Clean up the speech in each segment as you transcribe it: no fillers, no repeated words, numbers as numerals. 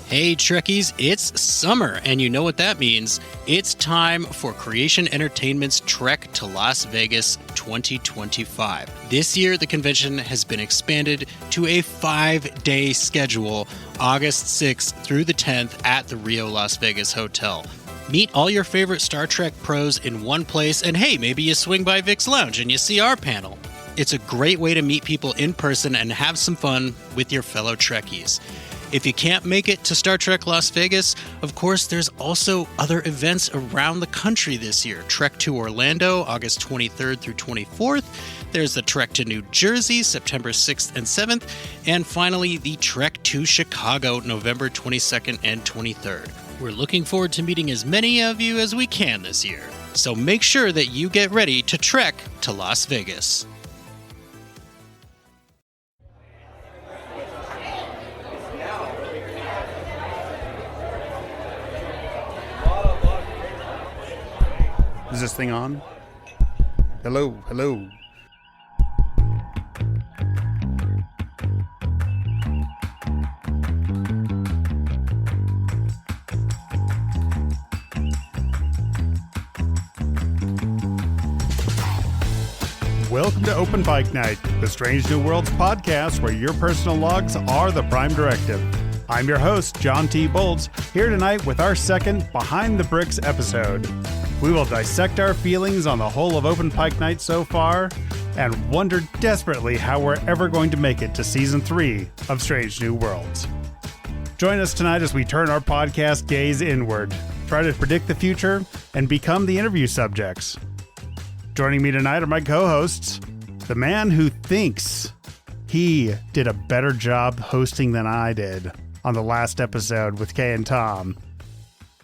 Hey Trekkies, it's summer, and you know what that means. It's time for Creation Entertainment's Trek to Las Vegas 2025. This year, the convention has been expanded to a 5-day schedule, August 6th through the 10th at the Rio Las Vegas Hotel. Meet all your favorite Star Trek pros in one place, and hey, maybe you swing by Vic's Lounge and you see our panel. It's a great way to meet people in person and have some fun with your fellow Trekkies. If you can't make it to Star Trek Las Vegas, of course, there's also other events around the country this year. Trek to Orlando, August 23rd through 24th. There's the Trek to New Jersey, September 6th and 7th. And finally, the Trek to Chicago, November 22nd and 23rd. We're looking forward to meeting as many of you as we can this year. So make sure that you get ready to trek to Las Vegas. Is this thing on? Hello, hello. Welcome to Open Pike Night, the Strange New Worlds podcast where your personal logs are the prime directive. I'm your host, John T. Bolts, here tonight with our second Behind the Bricks episode. We will dissect our feelings on the whole of Open Pike Night so far, and wonder desperately how we're ever going to make it to Season 3 of Strange New Worlds. Join us tonight as we turn our podcast gaze inward, try to predict the future, and become the interview subjects. Joining me tonight are my co-hosts, the man who thinks he did a better job hosting than I did on the last episode with Kay and Tom.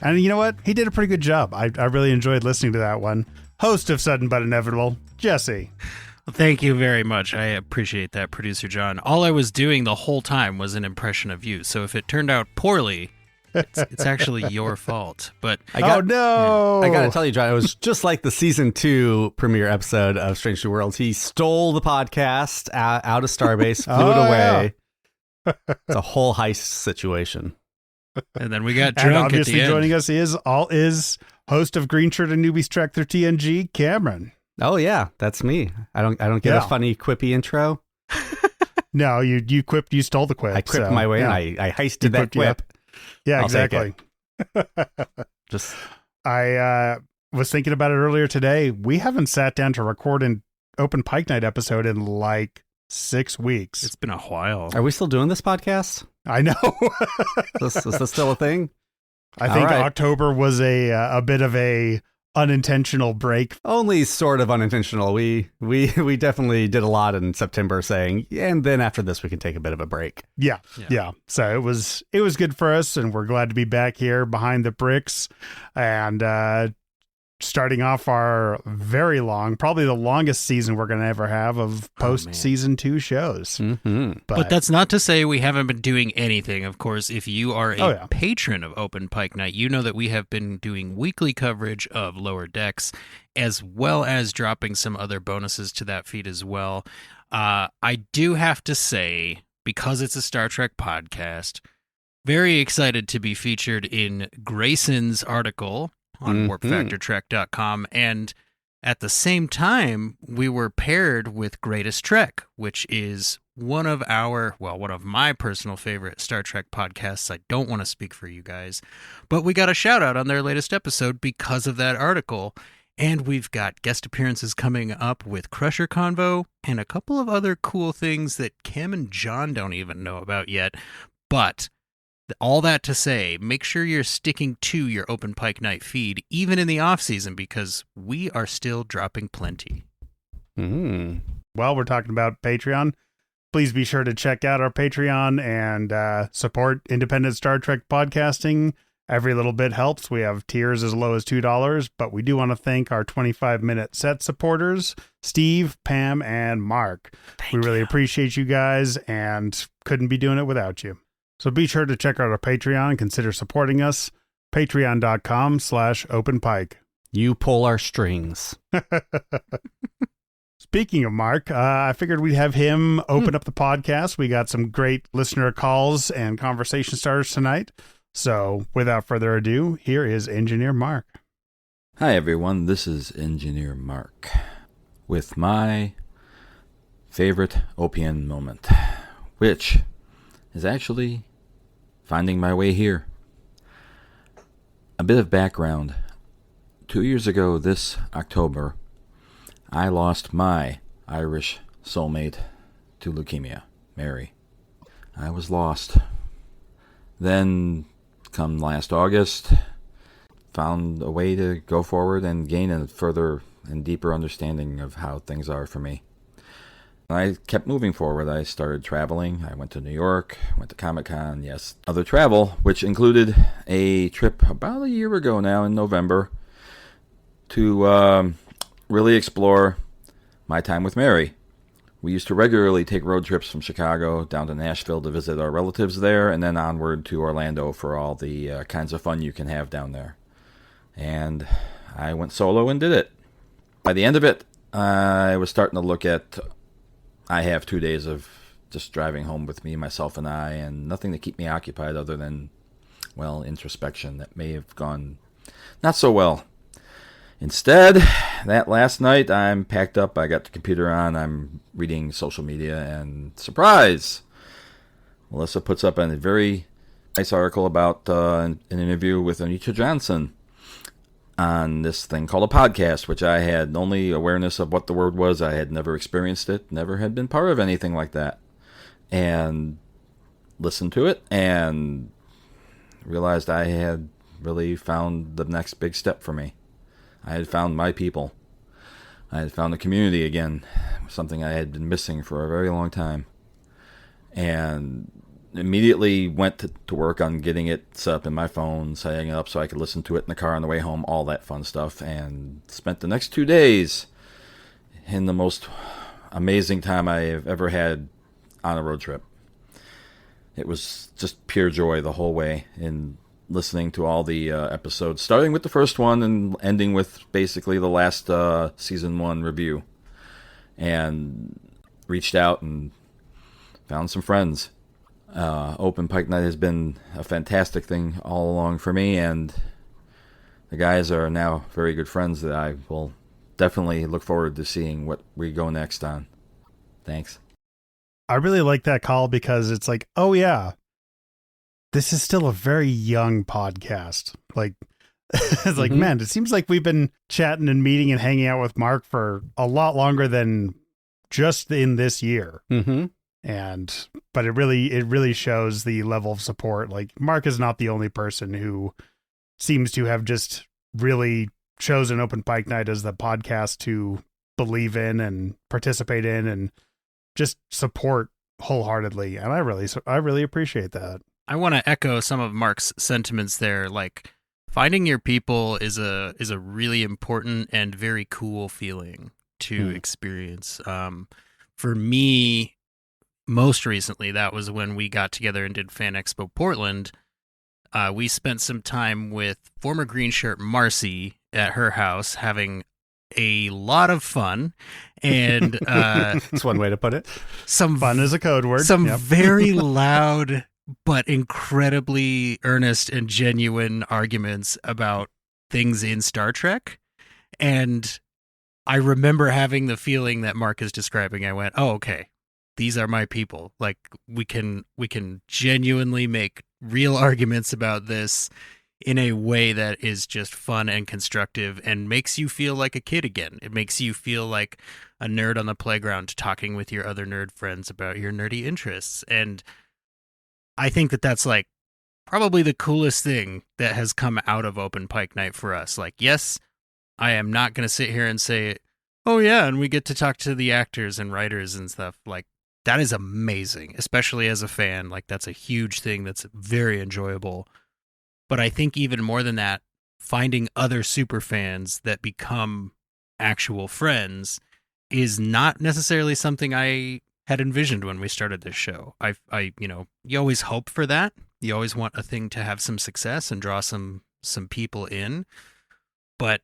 And you know what? He did a pretty good job. I really enjoyed listening to that one. Host of Sudden But Inevitable, Jesse. Well, thank you very much. I appreciate that, Producer John. All I was doing the whole time was an impression of you. So if it turned out poorly, it's actually your fault. But I got to tell you, John, it was just like the Season 2 premiere episode of Strange New Worlds. He stole the podcast out of Starbase, flew it away. Yeah. It's a whole heist situation. And then we got and drunk obviously at the end. Joining us is host of Green Shirt and Newbies Trek through TNG, Cameron. Oh yeah, that's me. I don't get a funny quippy intro. No, you quipped. You stole the quip. I quipped my way in. I heisted that quip. Yeah, I'll exactly. I was thinking about it earlier today. We haven't sat down to record an Open Pike Night episode in like 6 weeks. It's been a while. Are we still doing this podcast? I know. Is this still a thing? I think October was a bit of a unintentional break. Only sort of unintentional. We definitely did a lot in September saying, and then after this we can take a bit of a break. Yeah. So it was good for us, and we're glad to be back here behind the bricks and starting off our very long, probably the longest season we're going to ever have of post-season 2 shows. Mm-hmm. But that's not to say we haven't been doing anything. Of course, if you are a patron of Open Pike Night, you know that we have been doing weekly coverage of Lower Decks, as well as dropping some other bonuses to that feed as well. I do have to say, because it's a Star Trek podcast, very excited to be featured in Grayson's article on warpfactortrek.com, and at the same time we were paired with Greatest Trek, which is one of my personal favorite Star Trek podcasts. I don't want to speak for you guys, but we got a shout out on their latest episode because of that article, and we've got guest appearances coming up with Crusher Convo and a couple of other cool things that Kim and John don't even know about yet. But all that to say, make sure you're sticking to your Open Pike Night feed, even in the off-season, because we are still dropping plenty. While we're talking about Patreon, please be sure to check out our Patreon and support independent Star Trek podcasting. Every little bit helps. We have tiers as low as $2, but we do want to thank our 25-minute set supporters, Steve, Pam, and Mark. We really appreciate you guys and couldn't be doing it without you. So be sure to check out our Patreon and consider supporting us. Patreon.com/OpenPike. You pull our strings. Speaking of Mark, I figured we'd have him open up the podcast. We got some great listener calls and conversation starters tonight. So without further ado, here is Engineer Mark. Hi, everyone. This is Engineer Mark with my favorite OPN moment, which is actually finding my way here. A bit of background. 2 years ago this October, I lost my Irish soulmate to leukemia, Mary. I was lost. Then, come last August, found a way to go forward and gain a further and deeper understanding of how things are for me. I kept moving forward. I started traveling. I went to New York, went to Comic-Con, yes, other travel, which included a trip about a year ago now in November to really explore my time with Mary. We used to regularly take road trips from Chicago down to Nashville to visit our relatives there, and then onward to Orlando for all the kinds of fun you can have down there. And I went solo and did it. By the end of it, I was starting to look at, I have 2 days of just driving home with me, myself and I, and nothing to keep me occupied other than, well, introspection that may have gone not so well. Instead, that last night, I'm packed up, I got the computer on, I'm reading social media, and surprise! Melissa puts up a very nice article about an interview with Anita Johnson on this thing called a podcast, which I had only awareness of what the word was. I had never experienced it, never had been part of anything like that. And listened to it and realized I had really found the next big step for me. I had found my people. I had found a community again, something I had been missing for a very long time. And immediately went to work on getting it set up in my phone, setting it up so I could listen to it in the car on the way home, all that fun stuff, and spent the next 2 days in the most amazing time I have ever had on a road trip. It was just pure joy the whole way in listening to all the episodes, starting with the first one and ending with basically the last season 1 review. And reached out and found some friends. Open Pike Night has been a fantastic thing all along for me, and the guys are now very good friends that I will definitely look forward to seeing what we go next on. Thanks. I really like that call because it's like, oh yeah, this is still a very young podcast. Like, it's like, man, it seems like we've been chatting and meeting and hanging out with Mark for a lot longer than just in this year. Mm-hmm. But it really shows the level of support. Like, Mark is not the only person who seems to have just really chosen Open Pike Night as the podcast to believe in and participate in and just support wholeheartedly. And I really appreciate that. I want to echo some of Mark's sentiments there. Like, finding your people is a really important and very cool feeling to experience. For me, most recently, that was when we got together and did Fan Expo Portland. We spent some time with former Green Shirt Marcy at her house, having a lot of fun. And that's one way to put it. Some fun is a code word. Some very loud but incredibly earnest and genuine arguments about things in Star Trek. And I remember having the feeling that Mark is describing. I went, oh, okay, these are my people. Like, we can genuinely make real arguments about this in a way that is just fun and constructive and makes you feel like a kid again. It makes you feel like a nerd on the playground talking with your other nerd friends about your nerdy interests. And I think that that's like probably the coolest thing that has come out of Open Pike Night for us. Like, yes, I am not going to sit here and say, oh yeah, and we get to talk to the actors and writers and stuff. Like, that is amazing, especially as a fan. Like, that's a huge thing that's very enjoyable. But I think even more than that, finding other super fans that become actual friends is not necessarily something I had envisioned when we started this show. You always hope for that. You always want a thing to have some success and draw some people in. But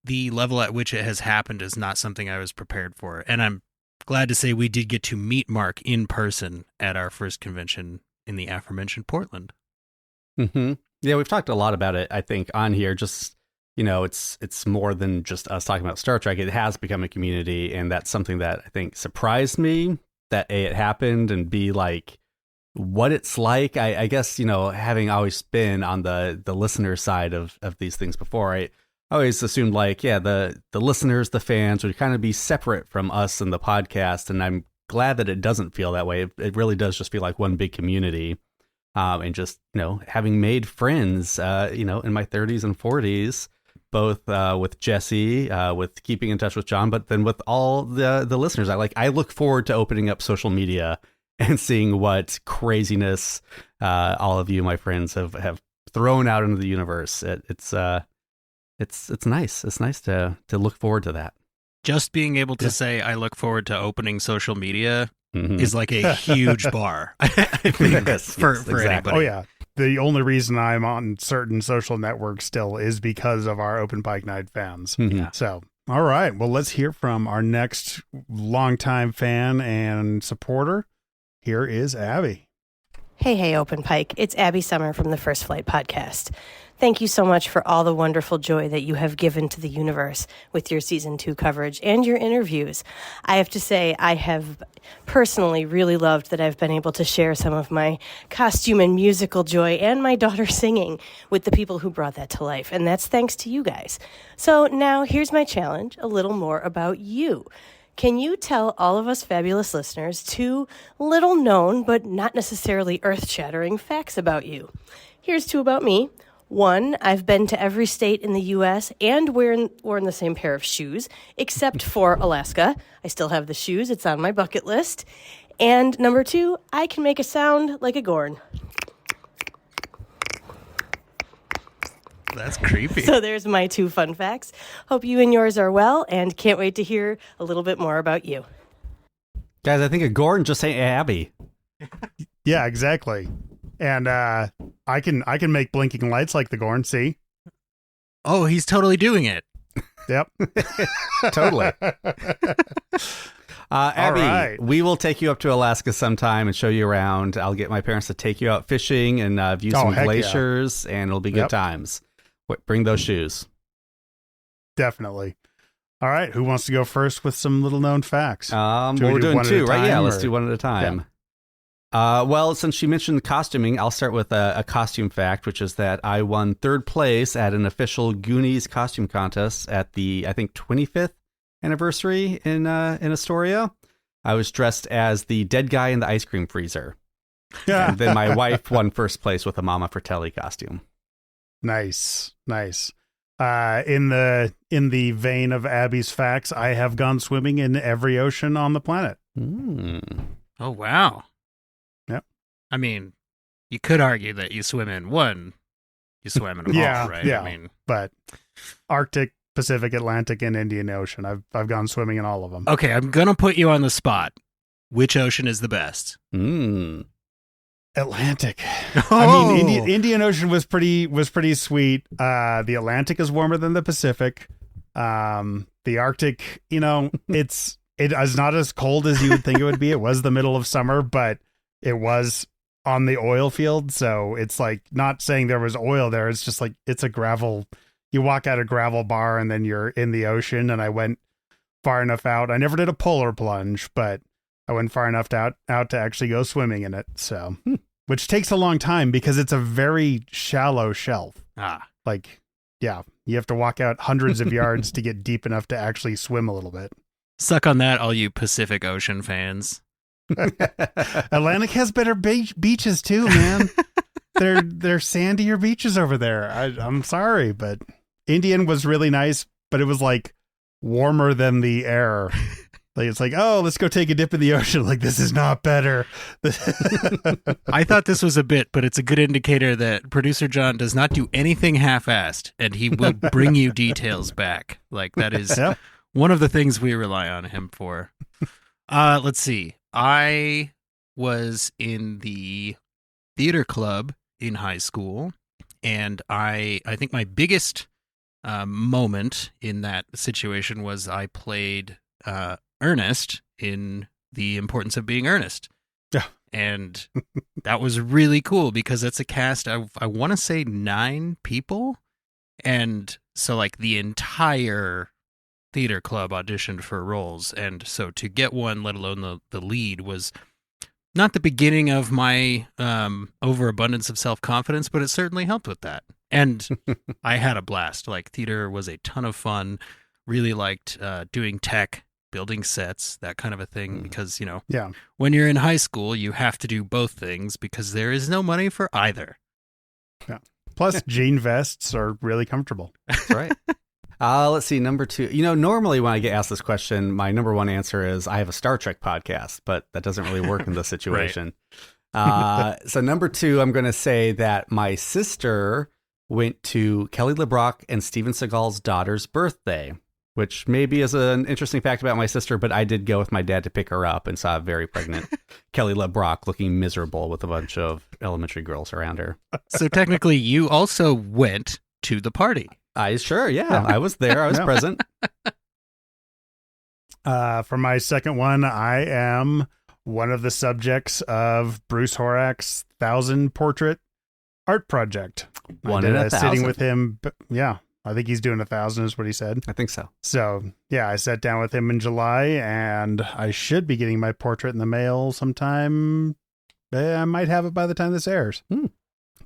the level at which it has happened is not something I was prepared for. And I'm glad to say we did get to meet Mark in person at our first convention in the aforementioned Portland. Mm-hmm. Yeah, we've talked a lot about it, I think, on here. Just, it's more than just us talking about Star Trek. It has become a community, and that's something that I think surprised me, that A, it happened, and B, like, what it's like. I guess, having always been on the listener side of these things before, I always assumed, like, yeah, the listeners, the fans would kind of be separate from us and the podcast, and I'm glad that it doesn't feel that way. It really does just feel like one big community. And just, having made friends, in my 30s and 40s, both with Jesse, with keeping in touch with John, but then with all the listeners. I look forward to opening up social media and seeing what craziness all of you, my friends, have thrown out into the universe. It's nice. It's nice to look forward to that. Just being able to say I look forward to opening social media is like a huge bar. I think for exactly. anybody. Oh yeah. The only reason I'm on certain social networks still is because of our Open Pike Night fans. Mm-hmm. So, all right. Well, let's hear from our next longtime fan and supporter. Here is Abby. Hey, Open Pike. It's Abby Summer from the First Flight Podcast. Thank you so much for all the wonderful joy that you have given to the universe with your Season 2 coverage and your interviews. I have to say, I have personally really loved that I've been able to share some of my costume and musical joy and my daughter singing with the people who brought that to life, and that's thanks to you guys. So now here's my challenge, a little more about you. Can you tell all of us fabulous listeners 2 little-known but not necessarily earth-shattering facts about you? Here's 2 about me. 1, I've been to every state in the U.S. and worn the same pair of shoes, except for Alaska. I still have the shoes. It's on my bucket list. And number 2, I can make a sound like a Gorn. That's creepy. So there's my 2 fun facts. Hope you and yours are well, and can't wait to hear a little bit more about you. Guys, I think a Gorn just ain't Abby. Yeah, exactly. And I can make blinking lights like the Gorn. See? Oh, he's totally doing it. Yep. Totally. Abby, right. We will take you up to Alaska sometime and show you around. I'll get my parents to take you out fishing and view some glaciers, and it'll be good times. Bring those shoes. Definitely. All right. Who wants to go first with some little known facts? We're doing 2, right? Yeah, let's do one at a time. Yeah. Well, since you mentioned costuming, I'll start with a costume fact, which is that I won 3rd place at an official Goonies costume contest at the, I think, 25th anniversary in Astoria. I was dressed as the dead guy in the ice cream freezer. Yeah. And then my wife won 1st place with a Mama Fratelli costume. Nice. In the vein of Abby's facts, I have gone swimming in every ocean on the planet. Oh, wow. Yep. I mean, you could argue that you swim in one, you swam in them all, right? Yeah, I mean, but Arctic, Pacific, Atlantic, and Indian Ocean. I've gone swimming in all of them. Okay, I'm going to put you on the spot. Which ocean is the best? Atlantic. Oh. I mean, Indian Ocean was pretty sweet. The Atlantic is warmer than the Pacific. The Arctic, it is not as cold as you would think it would be. It was the middle of summer, but it was on the oil field, so it's like not saying there was oil there. It's just like it's a gravel. You walk out a gravel bar and then you're in the ocean. And I went far enough out. I never did a polar plunge, but I went far enough out to actually go swimming in it. So, which takes a long time because it's a very shallow shelf. Like, yeah, you have to walk out hundreds of yards to get deep enough to actually swim a little bit. Suck on that, all you Pacific Ocean fans. Atlantic has better beaches too, man. They're sandier beaches over there. I'm sorry, but Indian was really nice, but it was like warmer than the air. Like it's like, oh, let's go take a dip in the ocean. Like this is not better. I thought this was a bit, but it's a good indicator that producer John does not do anything half-assed, and he will bring you details back. Like that is one of the things we rely on him for. Let's see. I was in the theater club in high school, and I think my biggest moment in that situation was I played Ernest in The Importance of Being Earnest. Yeah. And that was really cool because it's a cast of, I want to say 9 people. And so like the entire theater club auditioned for roles. And so to get one, let alone the lead, was not the beginning of my overabundance of self-confidence, but it certainly helped with that. And I had a blast. Like, theater was a ton of fun. Really liked doing tech, building sets, that kind of a thing. Because, when you're in high school, you have to do both things because there is no money for either. Yeah. Plus, jean vests are really comfortable. That's right. Let's see, number 2. Normally when I get asked this question, my number 1 answer is I have a Star Trek podcast, but that doesn't really work in this situation. Right. So number 2, I'm going to say that my sister went to Kelly LeBrock and Steven Seagal's daughter's birthday, which maybe is an interesting fact about my sister, but I did go with my dad to pick her up and saw a very pregnant Kelly LeBrock looking miserable with a bunch of elementary girls around her. So technically you also went to the party. I was there. I was present. For my second one, I am one of the subjects of Bruce Horak's 1,000 portrait art project. One in 1,000. Sitting with him. Yeah, I think he's doing 1,000 is what he said. I think so. So yeah, I sat down with him in July, and I should be getting my portrait in the mail sometime. I might have it by the time this airs.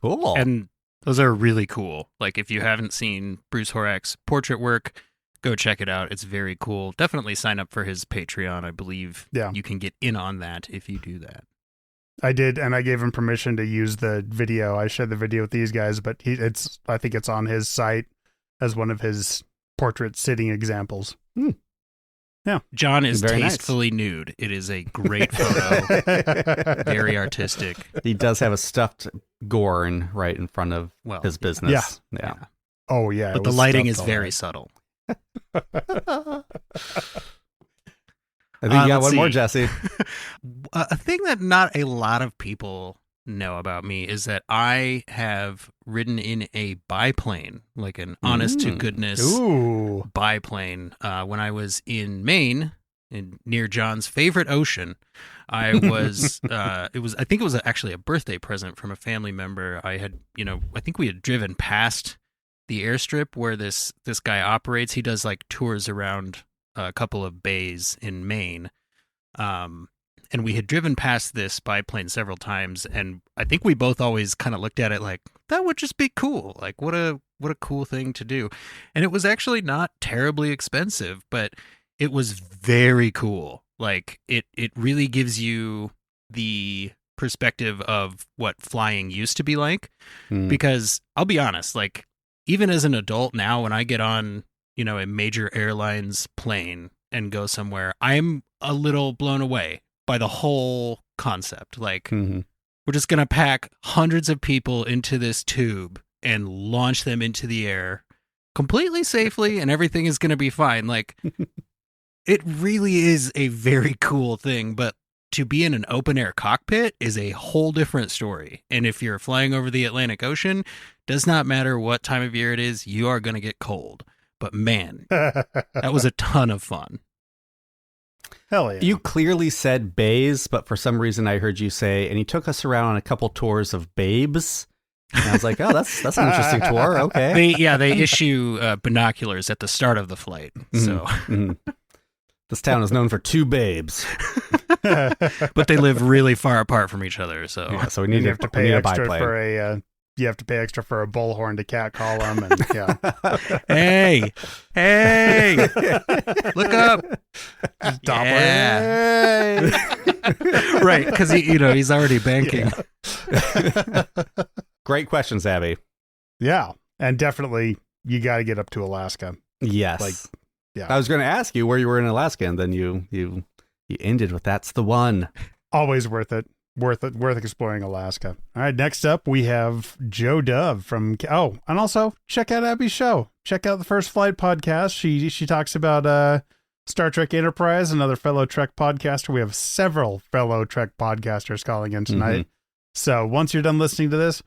Cool. And those are really cool. Like, if you haven't seen Bruce Horak's portrait work, go check it out. It's very cool. Definitely sign up for his Patreon. I believe you can get in on that if you do that. I did, and I gave him permission to use the video. I shared the video with these guys, but I think it's on his site as one of his portrait sitting examples. Yeah. John is tastefully nude. It is a great photo. Very artistic. He does have a stuffed Gorn right in front of his business. Yeah. Oh, yeah. But the lighting is very subtle. I think you got one more, Jesse. A thing that not a lot of people know about me is that I have ridden in a biplane, like an honest-to-goodness biplane. When I was in Maine, near John's favorite ocean, I was, I think it was actually a birthday present from a family member. I think we had driven past the airstrip where this guy operates. He does like tours around a couple of bays in Maine. And we had driven past this biplane several times, and I think we both always kind of looked at it like, that would just be cool. Like, what a cool thing to do. And it was actually not terribly expensive, but it was very cool. Like, it really gives you the perspective of what flying used to be like. Because I'll be honest, like, even as an adult now, when I get on, a major airlines plane and go somewhere, I'm a little blown away by the whole concept. Like, we're just going to pack hundreds of people into this tube and launch them into the air completely safely, and everything is going to be fine. Like, it really is a very cool thing, but to be in an open air cockpit is a whole different story. And if you're flying over the Atlantic Ocean, does not matter what time of year it is, you are going to get cold. But man, that was a ton of fun. Hell yeah. You clearly said bays, but for some reason I heard you say, and he took us around on a couple tours of babes. And I was like, oh, that's an interesting tour. Okay. They issue binoculars at the start of the flight. So this town is known for 2 babes. But they live really far apart from each other. So we need to pay extra for a you have to pay extra for a bullhorn to catcall them, and hey, look up, yeah. Right? Because he's already banking. Yeah. Great questions, Abby. Yeah, and definitely you got to get up to Alaska. Yes, I was going to ask you where you were in Alaska, and then you ended with that's the one. Always worth it. Worth exploring Alaska. All right, next up we have Joe Dove from and also check out Abby's show. Check out the First Flight podcast. She talks about Star Trek Enterprise, another fellow Trek podcaster. We have several fellow Trek podcasters calling in tonight. So once you're done listening to this,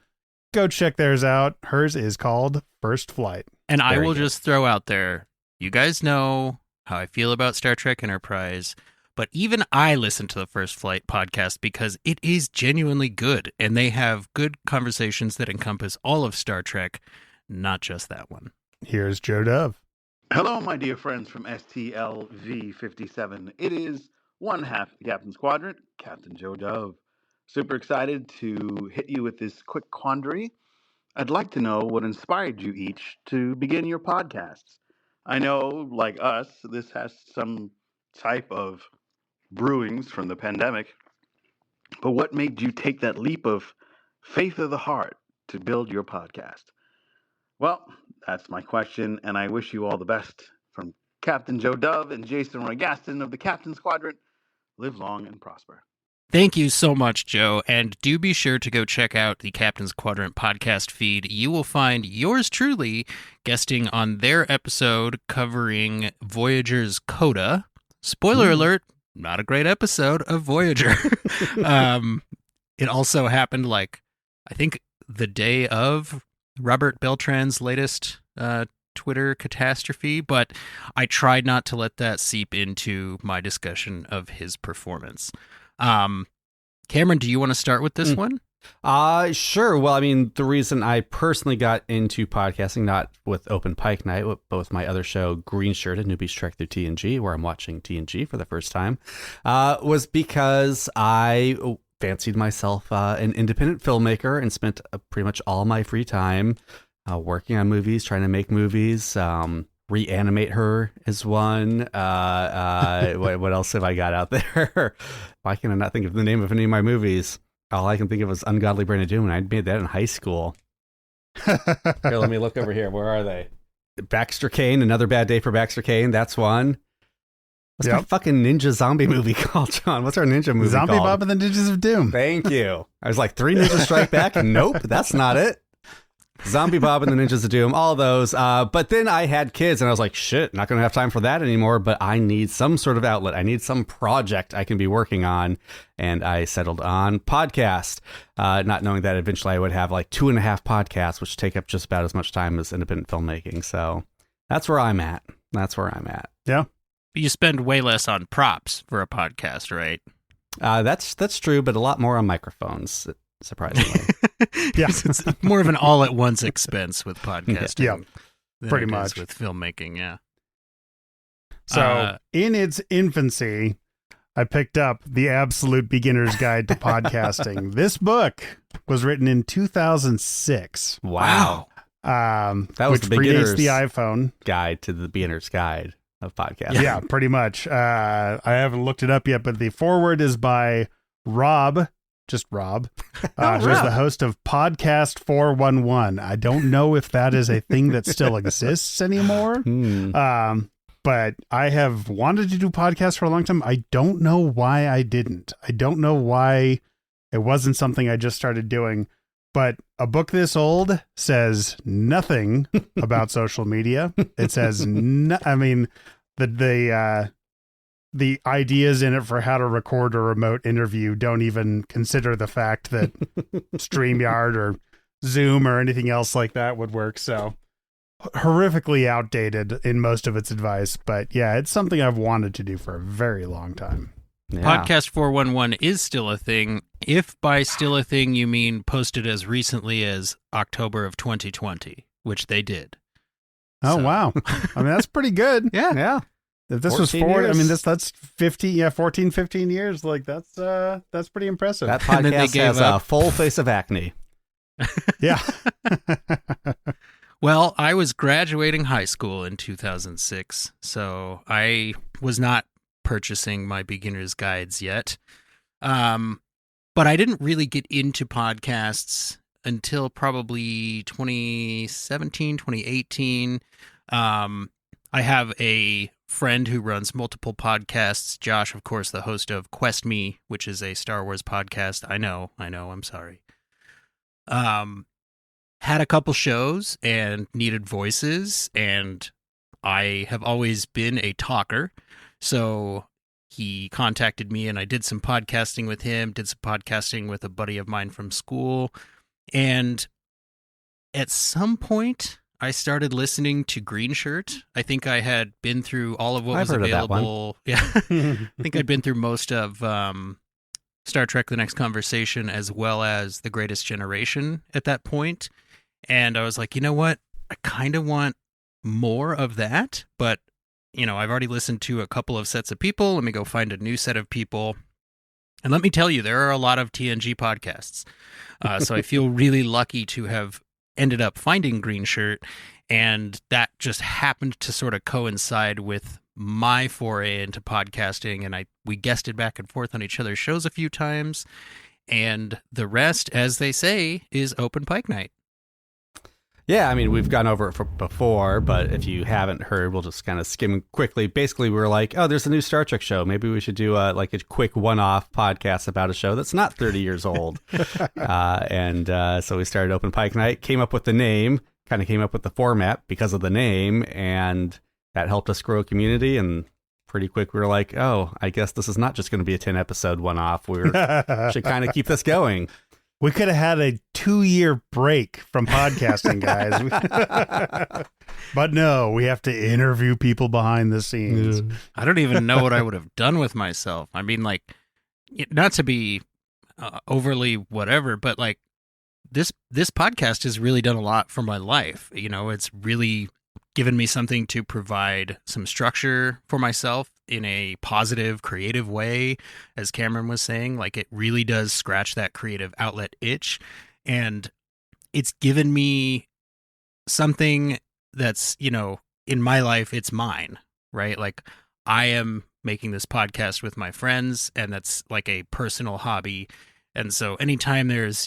go check theirs out. Hers is called First Flight. And I will just throw out there, you guys know how I feel about Star Trek Enterprise, but even I listen to the First Flight podcast because it is genuinely good, and they have good conversations that encompass all of Star Trek, not just that one. Here's Joe Dove. Hello, my dear friends from STLV57. It is one half the Captain's Quadrant, Captain Joe Dove. Super excited to hit you with this quick quandary. I'd like to know what inspired you each to begin your podcasts. I know, like us, this has some type of brewings from the pandemic, but what made you take that leap of faith of the heart to build your podcast? Well, that's my question, and I wish you all the best. From Captain Joe Dove and Jason Roy Gaston of the Captain's Quadrant, live long and prosper. Thank you so much, Joe, and do be sure to go check out the Captain's Quadrant podcast feed. You will find yours truly guesting on their episode covering Voyager's Coda. Spoiler alert, not a great episode of Voyager. It also happened, I think the day of Robert Beltran's latest Twitter catastrophe, but I tried not to let that seep into my discussion of his performance. Cameron, do you want to start with this one? Sure. Well, I mean, the reason I personally got into podcasting, not with Open Pike Night, but with my other show, Green Shirt, a Newbie's Trek Through TNG, where I'm watching TNG for the first time, was because I fancied myself an independent filmmaker and spent pretty much all my free time working on movies, trying to make movies. Reanimate Her is one. What else have I got out there? Why can I not think of the name of any of my movies? All I can think of is Ungodly Brain of Doom, and I made that in high school. Here, let me look over here. Where are they? Baxter Kane, Another Bad Day for Baxter Kane. That's one. What's my fucking ninja zombie movie called, John? What's our ninja movie Zombie called? Bob and the Ninjas of Doom. Thank you. I was like, 3 Ninjas Strike Back? Nope, that's not it. Zombie Bob and the Ninjas of Doom, all those. But then I had kids, and I was like, shit, not going to have time for that anymore, but I need some sort of outlet. I need some project I can be working on, and I settled on podcast, not knowing that eventually I would have 2.5 podcasts, which take up just about as much time as independent filmmaking. So that's where I'm at. Yeah. You spend way less on props for a podcast, right? That's true, but a lot more on microphones, surprisingly. Yeah. It's more of an all-at-once expense with podcasting. Yeah, than pretty it is much. with filmmaking, yeah. So in its infancy, I picked up The Absolute Beginner's Guide to Podcasting. This book was written in 2006. Wow. That was which the predates beginner's the iPhone. guide to the beginner's guide of podcasting. Yeah, pretty much. I haven't looked it up yet, but the foreword is by Rob. Just Rob, who's the host of Podcast 411. I don't know if that is a thing that still exists anymore. But I have wanted to do podcasts for a long time. I don't know why I didn't. I don't know why it wasn't something I just started doing. But a book this old says nothing about social media. It says, the ideas in it for how to record a remote interview don't even consider the fact that StreamYard or Zoom or anything else like that would work. So horrifically outdated in most of its advice. But yeah, it's something I've wanted to do for a very long time. Yeah. Podcast 411 is still a thing. If by still a thing you mean posted as recently as October of 2020, which they did. Oh, wow. I mean, that's pretty good. Yeah. If this was 14 forward, years. that's 14, 15 years. That's pretty impressive. That And then they podcast gave has up. a full face of acne. Yeah. Well, I was graduating high school in 2006, so I was not purchasing my beginner's guides yet. But I didn't really get into podcasts until probably 2017, 2018. I have a friend who runs multiple podcasts. Josh, of course, the host of Quest Me, which is a Star Wars podcast. I know, I'm sorry. Had a couple shows and needed voices, and I have always been a talker. So he contacted me, and I did some podcasting with him, did some podcasting with a buddy of mine from school. And at some point, I started listening to Green Shirt. I think I had been through all of what was heard available. Yeah, I think I'd been through most of Star Trek: The Next Conversation, as well as The Greatest Generation at that point. And I was like, you know what? I kind of want more of that, but I've already listened to a couple of sets of people. Let me go find a new set of people. And let me tell you, there are a lot of TNG podcasts. So I feel really lucky to have ended up finding Green Shirt. And that just happened to sort of coincide with my foray into podcasting. And we guested back and forth on each other's shows a few times. And the rest, as they say, is Open Pike Night. Yeah, I mean, we've gone over it before, but if you haven't heard, we'll just kind of skim quickly. Basically, we were like, oh, there's a new Star Trek show. Maybe we should do a quick one-off podcast about a show that's not 30 years old. So we started Open Pike Night, came up with the name, kind of came up with the format because of the name, and that helped us grow a community. And pretty quick, we were like, oh, I guess this is not just going to be a 10-episode one-off. We should kind of keep this going. We could have had a 2-year break from podcasting, guys. But no, we have to interview people behind the scenes. I don't even know what I would have done with myself. I mean, like, not to be overly whatever, but like this podcast has really done a lot for my life. It's really given me something to provide some structure for myself in a positive, creative way, as Cameron was saying. Like, it really does scratch that creative outlet itch, and it's given me something that's, in my life, it's mine, right? Like, I am making this podcast with my friends, and that's like a personal hobby. And so anytime there's,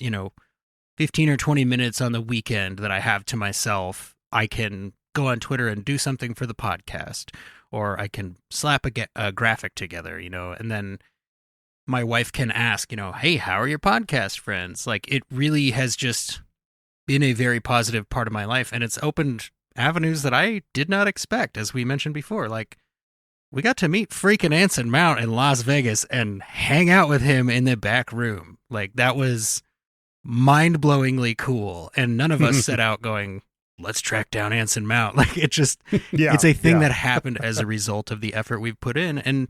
15 or 20 minutes on the weekend that I have to myself, I can go on Twitter and do something for the podcast, or I can slap a graphic together, and then my wife can ask, hey, how are your podcast friends? Like, it really has just been a very positive part of my life, and it's opened avenues that I did not expect, as we mentioned before. Like, we got to meet freaking Anson Mount in Las Vegas and hang out with him in the back room. Like, that was mind-blowingly cool, and none of us set out going, let's track down Anson Mount. Like, it's a thing that happened as a result of the effort we've put in. And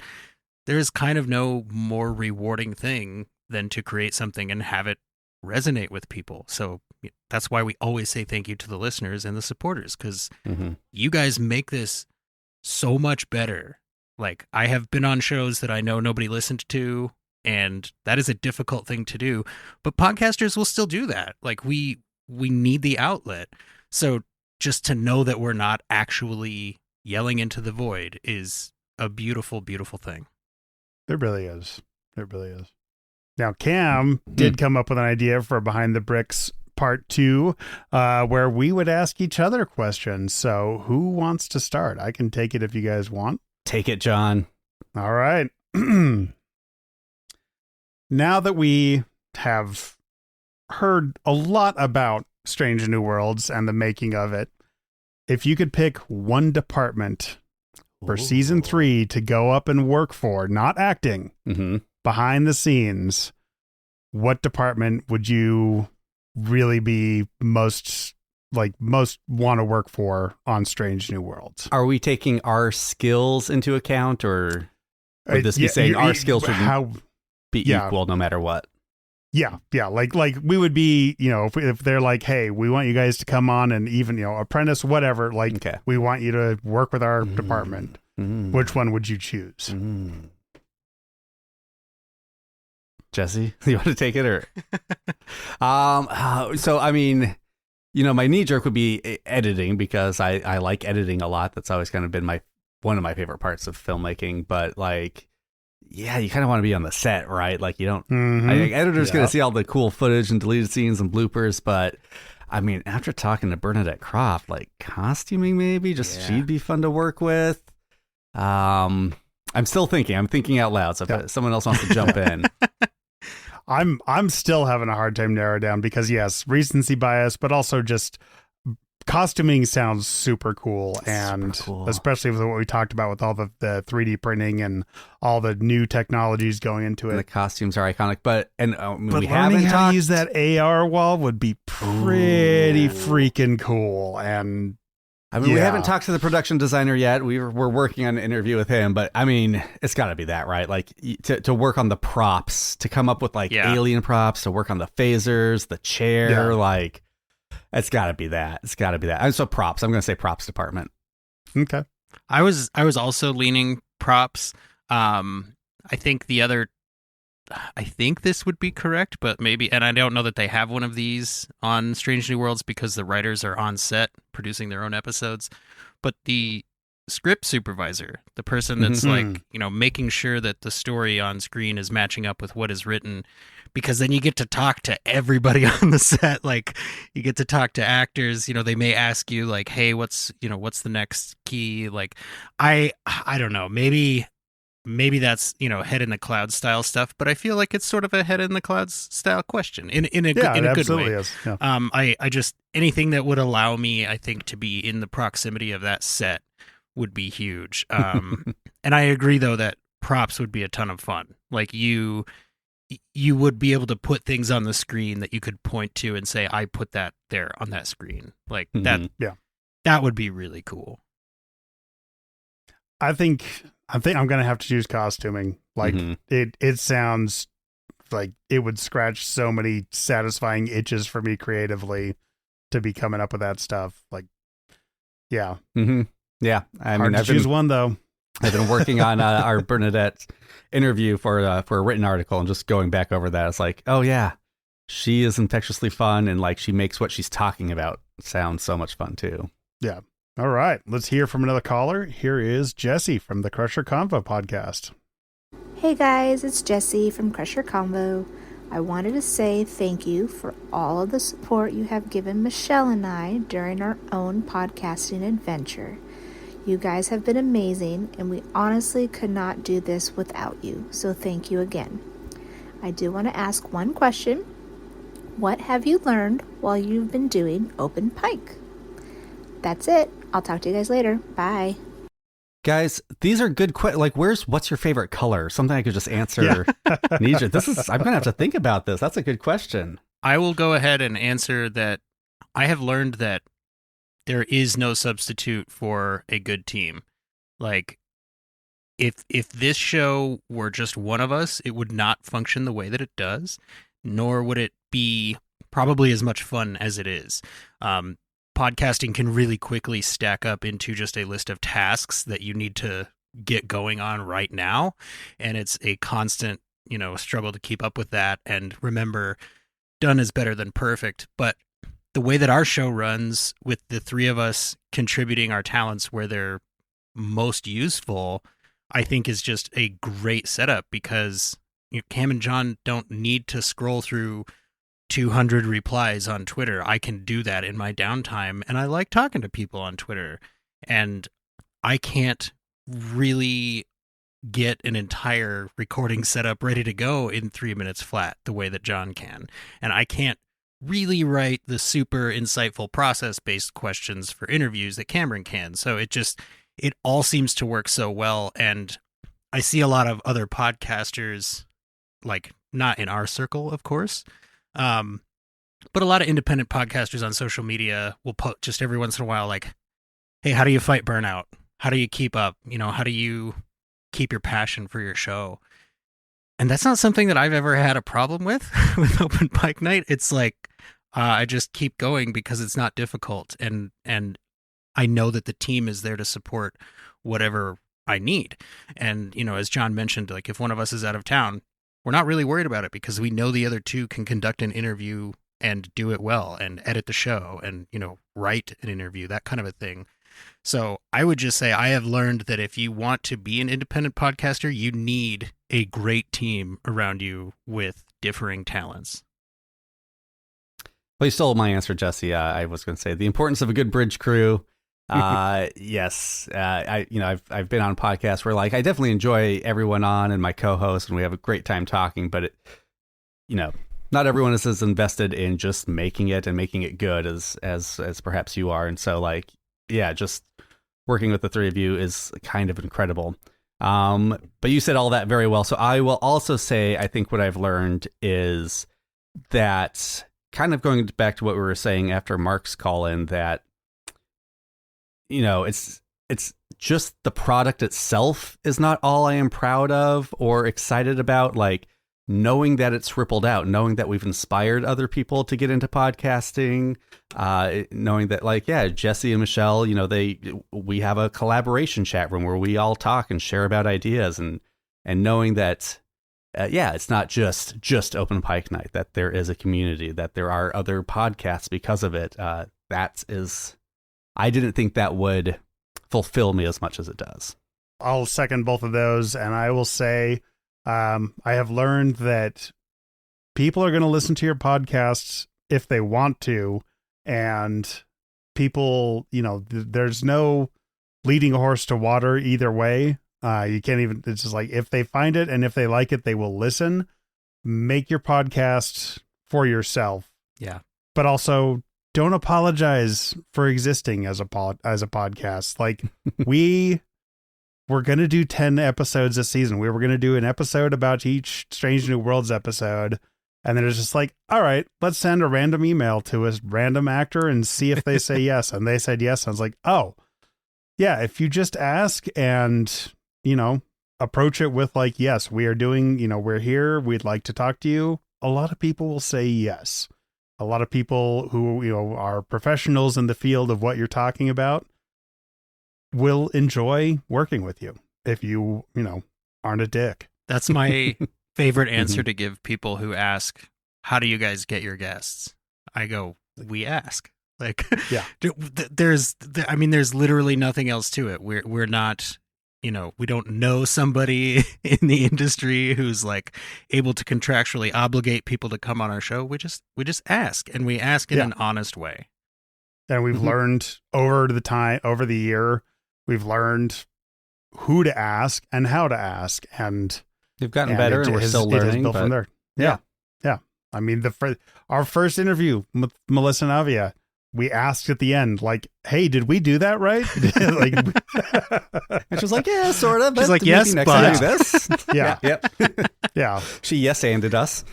there's kind of no more rewarding thing than to create something and have it resonate with people. So that's why we always say thank you to the listeners and the supporters, because you guys make this so much better. Like, I have been on shows that I know nobody listened to, and that is a difficult thing to do. But podcasters will still do that. Like, we need the outlet. So just to know that we're not actually yelling into the void is a beautiful, beautiful thing. It really is. It really is. Now, Cam did come up with an idea for Behind the Bricks Part 2, where we would ask each other questions. So who wants to start? I can take it if you guys want. Take it, John. All right. Now that we have heard a lot about Strange New Worlds and the making of it, if you could pick one department for season 3 to go up and work for, not acting, behind the scenes, what department would you really be most want to work for on Strange New Worlds? Are we taking our skills into account, or would this be saying our skills would be equal no matter what? Yeah. Like we would be, if they're like, hey, we want you guys to come on and even, apprentice, whatever, like, okay, we want you to work with our department. Which one would you choose? Jesse, you want to take it, or? So, I mean, my knee jerk would be editing, because I like editing a lot. That's always kind of been one of my favorite parts of filmmaking. But like, yeah, you kind of want to be on the set, right? Like, you don't, editor's going to see all the cool footage and deleted scenes and bloopers. But I mean, after talking to Bernadette Croft, like, costuming, maybe she'd be fun to work with. I'm thinking out loud. So if someone else wants to jump in. I'm still having a hard time narrowing down, because yes, recency bias, but also just costuming sounds super cool, and especially with what we talked about with all the 3D printing and all the new technologies going into it. And the costumes are iconic, but we learning haven't how to use that AR wall would be pretty freaking cool. And we haven't talked to the production designer yet. We're working on an interview with him, but I mean, it's got to be that, right? Like to work on the props, to come up with alien props, to work on the phasers, the chair, it's got to be that. It's got to be that. And so props. I'm going to say props department. Okay. I was also leaning props. I think this would be correct, but maybe, and I don't know that they have one of these on Strange New Worlds because the writers are on set producing their own episodes. But the script supervisor, the person that's making sure that the story on screen is matching up with what is written, because then you get to talk to everybody on the set. Like, you get to talk to actors. They may ask you like, "Hey, what's the next key?" Like, I don't know. Maybe that's, head in the clouds style stuff, but I feel like it's sort of a head in the clouds style question in a good way. Is. Yeah. I just, anything that would allow me, I think, to be in the proximity of that set would be huge. And I agree though that props would be a ton of fun. Like you would be able to put things on the screen that you could point to and say, I put that there on that screen. Like that would be really cool. I think I'm going to have to choose costuming. Like it sounds like it would scratch so many satisfying itches for me creatively to be coming up with that stuff. Like, yeah. Mm-hmm. Yeah. Hard to choose one though. I've been working on our Bernadette interview for a written article, and just going back over that. It's like, oh yeah, she is infectiously fun. And like, she makes what she's talking about sound so much fun too. Yeah. All right, let's hear from another caller. Here is Jesse from the Crusher Convo podcast. Hey guys, it's Jesse from Crusher Convo. I wanted to say thank you for all of the support you have given Michelle and I during our own podcasting adventure. You guys have been amazing, and we honestly could not do this without you, so thank you again. I do want to ask one question. What have you learned while you've been doing Open Pike? That's it. I'll talk to you guys later. Bye. Guys, these are good questions. Like, what's your favorite color? Something I could just answer. I'm going to have to think about this. That's a good question. I will go ahead and answer that. I have learned that there is no substitute for a good team. Like, if this show were just one of us, it would not function the way that it does, nor would it be probably as much fun as it is. Podcasting can really quickly stack up into just a list of tasks that you need to get going on right now. And it's a constant, struggle to keep up with that. And remember, done is better than perfect. But the way that our show runs, with the three of us contributing our talents where they're most useful, I think is just a great setup, because Cam and John don't need to scroll through 200 replies on Twitter. I can do that in my downtime, and I like talking to people on Twitter. And I can't really get an entire recording setup ready to go in 3 minutes flat the way that John can. And I can't really write the super insightful process-based questions for interviews that Cameron can. So it all seems to work so well. And I see a lot of other podcasters, like not in our circle, of course, but a lot of independent podcasters on social media will put just every once in a while, like, hey, how do you fight burnout? How do you keep up? How do you keep your passion for your show? And that's not something that I've ever had a problem with Open Pike Night. It's like, I just keep going because it's not difficult. And I know that the team is there to support whatever I need. And, as John mentioned, like, if one of us is out of town, we're not really worried about it, because we know the other two can conduct an interview and do it well, and edit the show, and, write an interview, that kind of a thing. So I would just say I have learned that if you want to be an independent podcaster, you need a great team around you with differing talents. Well, you stole my answer, Jesse. I was going to say the importance of a good bridge crew. Yes. I've been on podcasts where, like, I definitely enjoy everyone on and my co-host, and we have a great time talking, but not everyone is as invested in just making it and making it good as perhaps you are. And so like, yeah, just working with the three of you is kind of incredible. But you said all that very well. So I will also say, I think what I've learned is that, kind of going back to what we were saying after Mark's call in, that, you know, it's just the product itself is not all I am proud of or excited about. Like, knowing that it's rippled out, knowing that we've inspired other people to get into podcasting, knowing that, like, yeah, Jesse and Michelle, you know, we have a collaboration chat room where we all talk and share about ideas, and knowing that, yeah, it's not just Open Pike Night, that there is a community, that there are other podcasts because of it. I didn't think that would fulfill me as much as it does. I'll second both of those, and I will say, I have learned that people are going to listen to your podcasts if they want to, and people, you know, there's no leading a horse to water either way. You can't even, it's just like, if they find it and if they like it, they will listen. Make your podcast for yourself. Yeah. But also, don't apologize for existing as a podcast. Like, we're going to do 10 episodes this season. We were going to do an episode about each Strange New Worlds episode. And then it's just like, all right, let's send a random email to a random actor and see if they say yes. And they said yes. I was like, oh, yeah, if you just ask and, you know, approach it with like, yes, we are doing, you know, we're here, we'd like to talk to you. A lot of people will say yes. A lot of people who, you know, are professionals in the field of what you're talking about will enjoy working with you if you know, aren't a dick. That's my favorite answer to give people who ask, how do you guys get your guests? I go, we ask. Like, yeah, there's literally nothing else to it. We're not, you know, we don't know somebody in the industry who's like able to contractually obligate people to come on our show. We just ask, and we ask in an honest way. And we've learned over the year, we've learned who to ask and how to ask, and they've gotten better, and we're still learning. But from there. Yeah. I mean, our first interview with Melissa Navia, we asked at the end, like, "Hey, did we do that right?" And she was like, "Yeah, sort of." She's like, "Yes, but do this." Yeah, yep, yeah. She yes-anded us.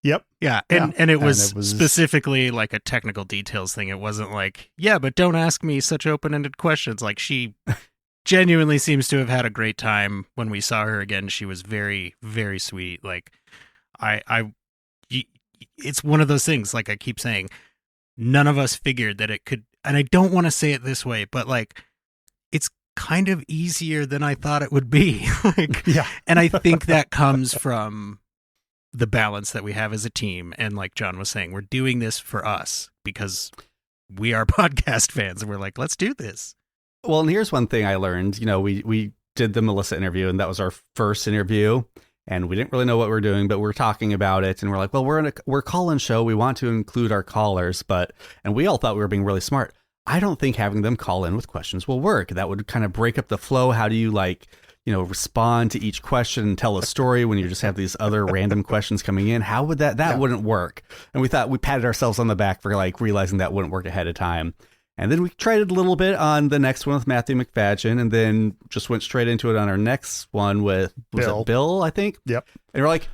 Yep. Yeah. And it was specifically like a technical details thing. It wasn't like, yeah, but don't ask me such open-ended questions. Like, she genuinely seems to have had a great time when we saw her again. She was very, very sweet. Like, it's one of those things, like I keep saying, none of us figured that it could, and I don't want to say it this way, but like, it's kind of easier than I thought it would be. Like, yeah. And I think that comes from the balance that we have as a team. And like John was saying, we're doing this for us because we are podcast fans, and we're like, let's do this. Well, and here's one thing I learned. You know, we did the Melissa interview, and that was our first interview, and we didn't really know what we were doing, but we're talking about it, and we're like, well, we're call-in show. We want to include our callers, and we all thought we were being really smart. I don't think having them call in with questions will work. That would kind of break up the flow. How do you, like, you know, respond to each question and tell a story when you just have these other random questions coming in? How would that wouldn't work? And we patted ourselves on the back for like realizing that wouldn't work ahead of time. And then we tried it a little bit on the next one with Matthew McFadgen, and then just went straight into it on our next one with Bill, I think. Yep. And we're like,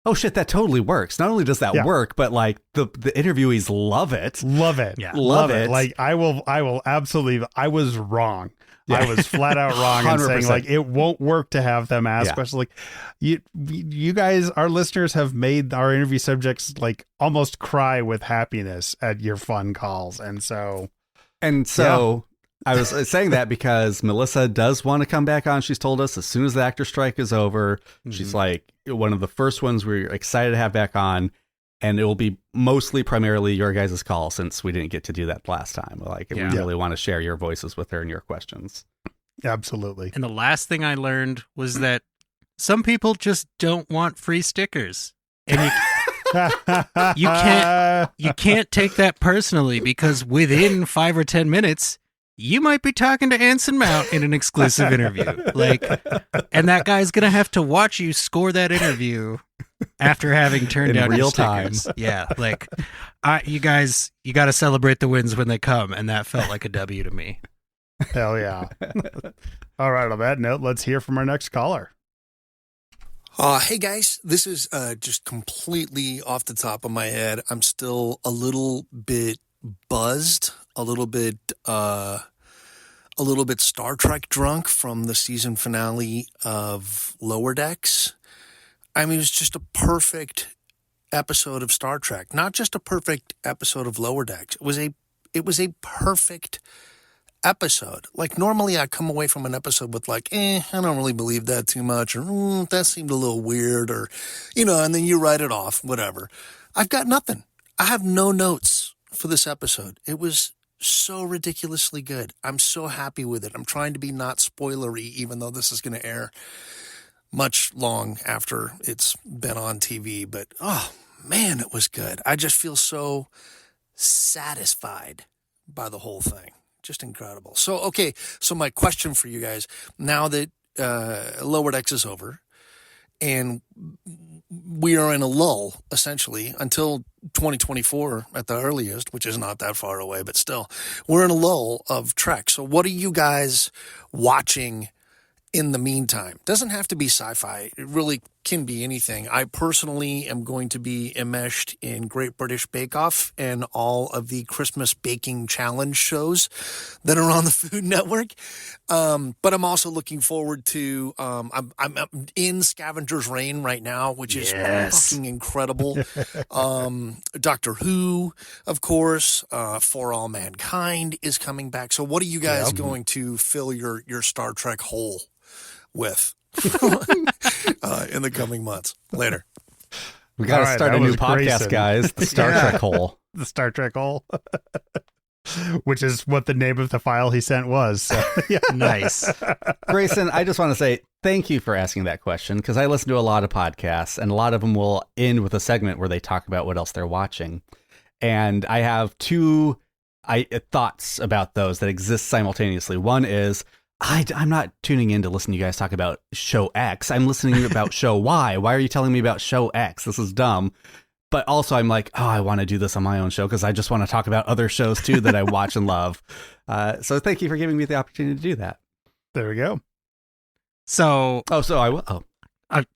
oh shit, that totally works. Not only does that work, but like the interviewees love it. Love it. Yeah. Love it. Like, I will absolutely, I was wrong. Yeah. I was flat out wrong in saying like it won't work to have them ask questions. Like, you guys, our listeners, have made our interview subjects like almost cry with happiness at your fun calls. And so I was saying that because Melissa does want to come back on. She's told us as soon as the actor strike is over, she's like one of the first ones we're excited to have back on. And it will be primarily your guys' call, since we didn't get to do that last time. Like, we really want to share your voices with her and your questions. Absolutely. And the last thing I learned was that some people just don't want free stickers. And you can't take that personally, because within 5 or 10 minutes, you might be talking to Anson Mount in an exclusive interview. Like, and that guy's going to have to watch you score that interview after having turned down real your time. stickers. Yeah. Like, you guys, you got to celebrate the wins when they come. And that felt like a W to me. Hell yeah. All right. On that note, let's hear from our next caller. Hey guys, this is just completely off the top of my head. I'm still a little bit buzzed, a little bit Star Trek drunk from the season finale of Lower Decks. I mean, it was just a perfect episode of Star Trek, not just a perfect episode of Lower Decks. It was a perfect episode. Like, normally I come away from an episode with like, I don't really believe that too much, or that seemed a little weird, or, and then you write it off, whatever. I've got nothing. I have no notes for this episode. It was so ridiculously good. I'm so happy with it. I'm trying to be not spoilery, even though this is going to air much long after it's been on TV, but oh man, it was good. I just feel so satisfied by the whole thing. Just incredible. So my question for you guys, now that Lower Decks is over and we are in a lull, essentially, until 2024 at the earliest, which is not that far away, but still, we're in a lull of Trek. So what are you guys watching in the meantime? Doesn't have to be sci-fi. It really can be anything. I personally am going to be enmeshed in Great British Bake Off and all of the Christmas baking challenge shows that are on the Food Network. But I'm also looking forward to, I'm in Scavenger's Reign right now, which is fucking incredible. Doctor Who, of course, For All Mankind is coming back. So what are you guys going to fill your Star Trek hole with in the coming months? Later. We got to start a new podcast, Grayson. Guys. The Star Trek hole. The Star Trek hole. Which is what the name of the file he sent was. So, yeah. Nice. Grayson, I just want to say thank you for asking that question, because I listen to a lot of podcasts and a lot of them will end with a segment where they talk about what else they're watching. And I have two thoughts about those that exist simultaneously. One is, I'm not tuning in to listen to you guys talk about show X. I'm listening about show Y. Why are you telling me about show X? This is dumb. But also I'm like, I want to do this on my own show because I just want to talk about other shows too that I watch and love. So thank you for giving me the opportunity to do that. There we go. So I will.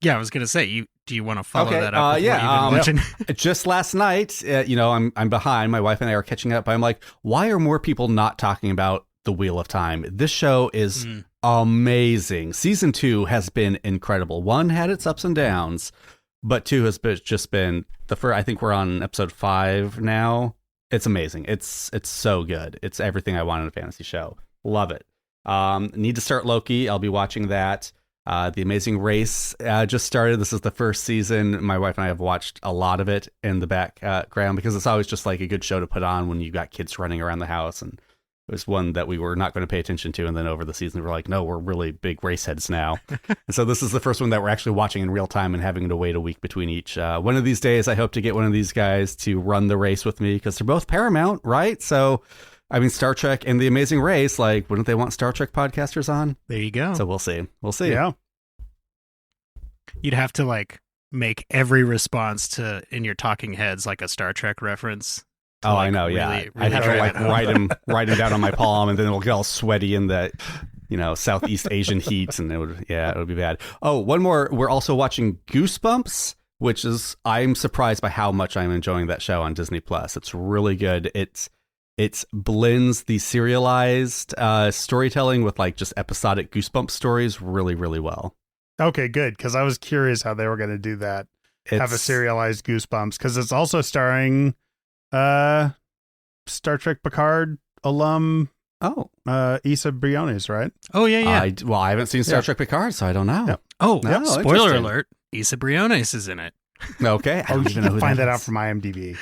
Yeah, I was going to say, do you want to follow that up? Just last night, I'm behind. My wife and I are catching up. I'm like, why are more people not talking about The Wheel of Time? This show is amazing. Season 2 has been incredible. 1 had its ups and downs, but 2 has just been the first. I think we're on episode 5 now. It's amazing. It's so good. It's everything I want in a fantasy show. Love it. Need to start Loki. I'll be watching that. The Amazing Race just started. This is the first season. My wife and I have watched a lot of it in the background because it's always just like a good show to put on when you've got kids running around the house. And it was one that we were not going to pay attention to. And then over the season, we're like, no, we're really big race heads now. And so this is the first one that we're actually watching in real time and having to wait a week between each. One of these days, I hope to get one of these guys to run the race with me because they're both Paramount, right? So, I mean, Star Trek and The Amazing Race, like, wouldn't they want Star Trek podcasters on? There you go. So we'll see. We'll see. Yeah. You'd have to, like, make every response in your talking heads like a Star Trek reference. I know, yeah. Really I'd have to like write them down on my palm, and then it'll get all sweaty in the, Southeast Asian heat, and it would be bad. Oh, one more. We're also watching Goosebumps, which is, I'm surprised by how much I'm enjoying that show on Disney Plus. It's really good. It blends the serialized storytelling with like just episodic Goosebumps stories really, really well. Okay, good. Because I was curious how they were going to do that. Have a serialized Goosebumps, because it's also starring Star Trek Picard alum Issa Briones, right? Oh yeah. I haven't seen Star Trek Picard, so I don't know. Yeah. Oh, spoiler alert, Issa Briones is in it. Okay. You can find that out from IMDb.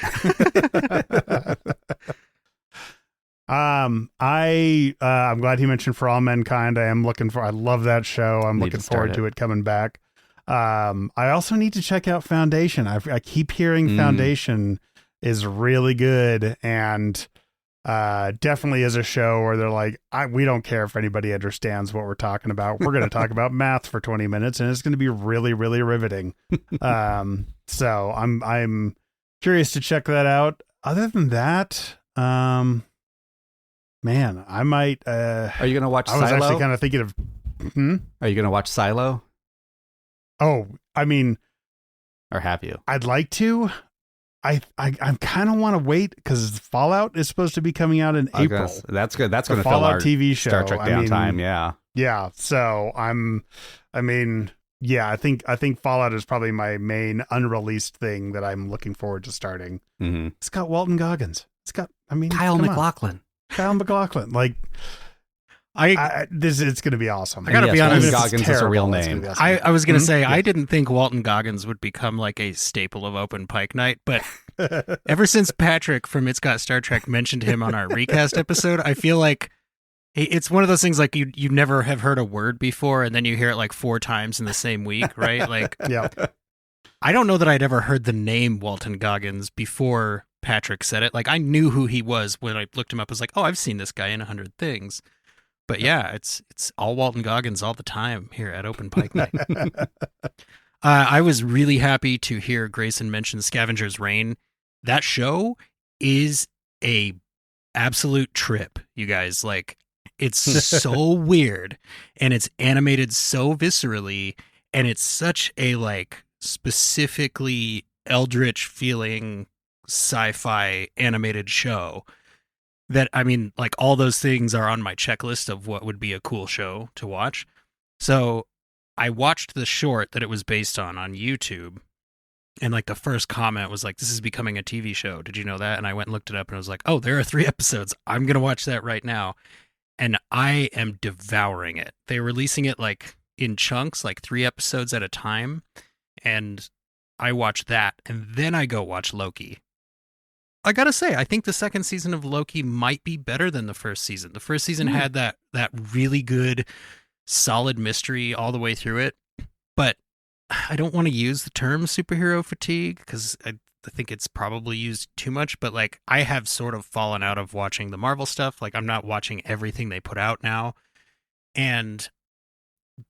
I'm glad he mentioned For All Mankind. I love that show. I'm looking forward to it coming back. I also need to check out Foundation. I keep hearing Foundation is really good, and definitely is a show where they're like, we don't care if anybody understands what we're talking about. We're going to talk about math for 20 minutes, and it's going to be really, really riveting. So I'm curious to check that out. Other than that, man, I might. Are you going to watch Silo? I was actually kind of thinking of. Are you going to watch Silo? Oh, I mean, or have you? I'd like to. I kind of want to wait because Fallout is supposed to be coming out in April. That's good. That's going to fill Fallout our TV show. Star Trek downtime. Yeah. So I think Fallout is probably my main unreleased thing that I'm looking forward to starting. Mm-hmm. It's got Walton Goggins. It's got, Kyle MacLachlan. Kyle MacLachlan. Like, it's going to be awesome. I got to be honest. Walton Goggins is a real name. Awesome. I was going to say, I didn't think Walton Goggins would become like a staple of Open Pike Night, but ever since Patrick from It's Got Star Trek mentioned him on our recast episode, I feel like it's one of those things like you never have heard a word before, and then you hear it like 4 times in the same week, right? Like, yeah. I don't know that I'd ever heard the name Walton Goggins before Patrick said it. Like, I knew who he was when I looked him up. I was like, oh, I've seen this guy in 100 things. But yeah, it's all Walton Goggins all the time here at Open Pike Night. I was really happy to hear Grayson mention Scavenger's Reign. That show is a absolute trip, you guys. Like, it's so weird, and it's animated so viscerally, and it's such a like specifically eldritch feeling sci-fi animated show that, I mean, like, all those things are on my checklist of what would be a cool show to watch. So I watched the short that it was based on YouTube, and like the first comment was like, this is becoming a TV show. Did you know that? And I went and looked it up, and I was like, oh, there are 3 episodes. I'm going to watch that right now. And I am devouring it. They're releasing it like in chunks, like 3 episodes at a time. And I watch that, and then I go watch Loki. I gotta say, I think the second season of Loki might be better than the first season. The first season had that really good, solid mystery all the way through it. But I don't want to use the term superhero fatigue because I think it's probably used too much. But like, I have sort of fallen out of watching the Marvel stuff. Like, I'm not watching everything they put out now.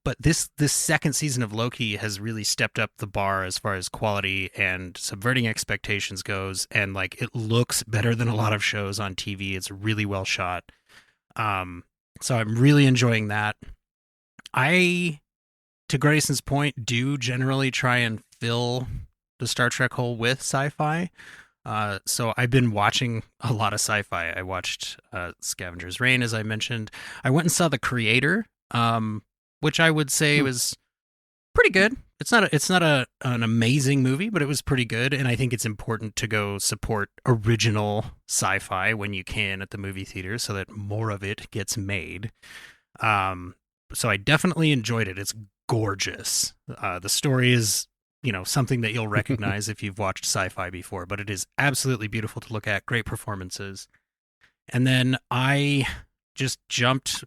But this second season of Loki has really stepped up the bar as far as quality and subverting expectations goes, and like, it looks better than a lot of shows on TV. It's really well shot. So I'm really enjoying that. I, to Grayson's point, do generally try and fill the Star Trek hole with sci-fi. So I've been watching a lot of sci-fi. I watched Scavenger's Reign, as I mentioned. I went and saw The Creator, which I would say was pretty good. It's not an amazing movie, but it was pretty good. And I think it's important to go support original sci-fi when you can at the movie theater so that more of it gets made. So I definitely enjoyed it. It's gorgeous. The story is, something that you'll recognize if you've watched sci-fi before, but it is absolutely beautiful to look at. Great performances. And then I just jumped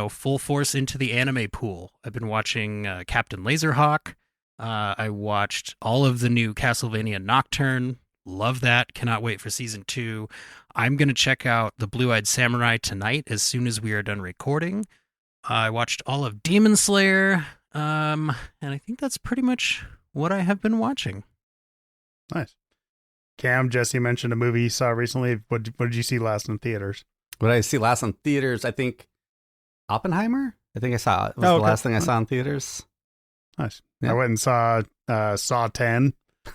full force into the anime pool. I've been watching Captain Laserhawk. I watched all of the new Castlevania Nocturne. Love that. Cannot wait for season 2. I'm going to check out The Blue-Eyed Samurai tonight as soon as we are done recording. I watched all of Demon Slayer. And I think that's pretty much what I have been watching. Nice. Cam, Jesse mentioned a movie you saw recently. What did you see last in theaters? What did I see last in theaters? I think Oppenheimer? I think I saw it. It was the last thing I saw in theaters. Nice. Yeah. I went and saw Saw 10.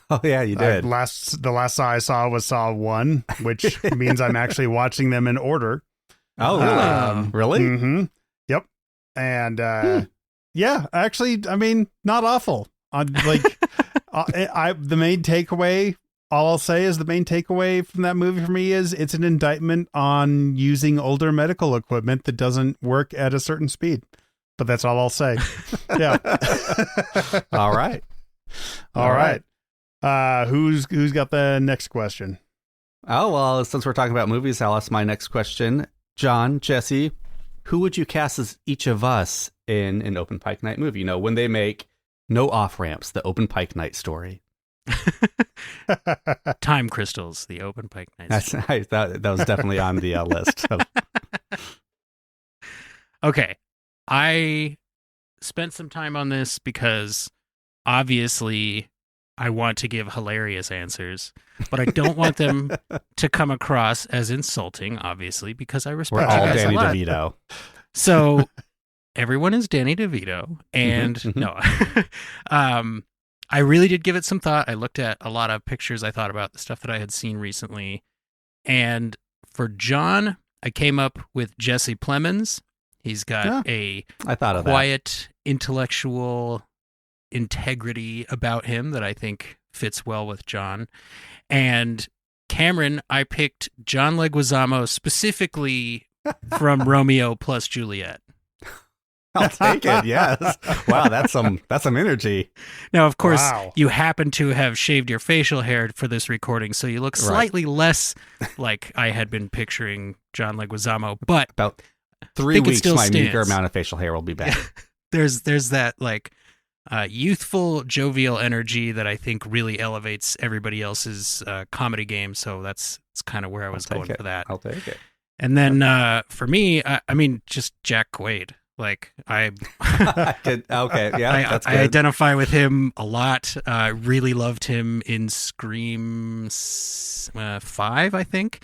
Oh, yeah, you did. The last Saw I saw was Saw 1, which means I'm actually watching them in order. Oh, really? Really? Mm-hmm. Yep. And yeah, actually, I mean, not awful. The main takeaway, all I'll say is the main takeaway from that movie for me is it's an indictment on using older medical equipment that doesn't work at a certain speed. But that's all I'll say. Yeah. All right. All right. Who's got the next question? Oh, well, since we're talking about movies, I'll ask my next question. John, Jesse, who would you cast as each of us in an Open Pike Night movie? When they make No Off-Ramps, the Open Pike Night story. Time crystals, the Open Pike Night Stage. That was definitely on the list. Okay. I spent some time on this because obviously I want to give hilarious answers, but I don't want them to come across as insulting, obviously, because I respect We're you all guys Danny a lot. DeVito. So everyone is Danny DeVito, and no, I really did give it some thought. I looked at a lot of pictures. I thought about the stuff that I had seen recently, and for John, I came up with Jesse Plemons. He's got a quiet, intellectual integrity about him that I think fits well with John. And Cameron, I picked John Leguizamo specifically from Romeo plus Juliet. I'll take it. Yes. Wow, that's some energy. Now, of course, you happen to have shaved your facial hair for this recording, so you look slightly less like I had been picturing John Leguizamo. But about 3 weeks, my meager amount of facial hair will be back. There's that like youthful, jovial energy that I think really elevates everybody else's comedy game. So that's kind of where I was going for that. I'll take it. And then for me, I mean, just Jack Quaid. Like I identify with him a lot. Really loved him in Scream 5, I think.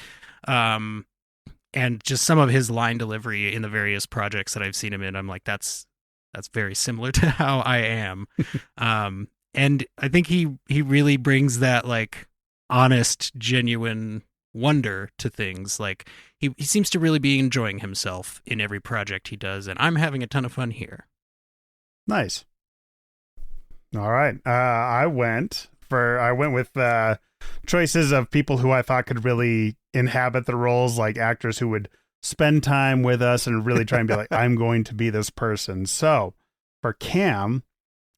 And just some of his line delivery in the various projects that I've seen him in, I'm like, that's very similar to how I am. And I think he really brings that like honest, genuine wonder to things. Like he seems to really be enjoying himself in every project he does, and I'm having a ton of fun here. Nice. All right. I went with choices of people who I thought could really inhabit the roles, like actors who would spend time with us and really try and be like, I'm going to be this person. So for Cam,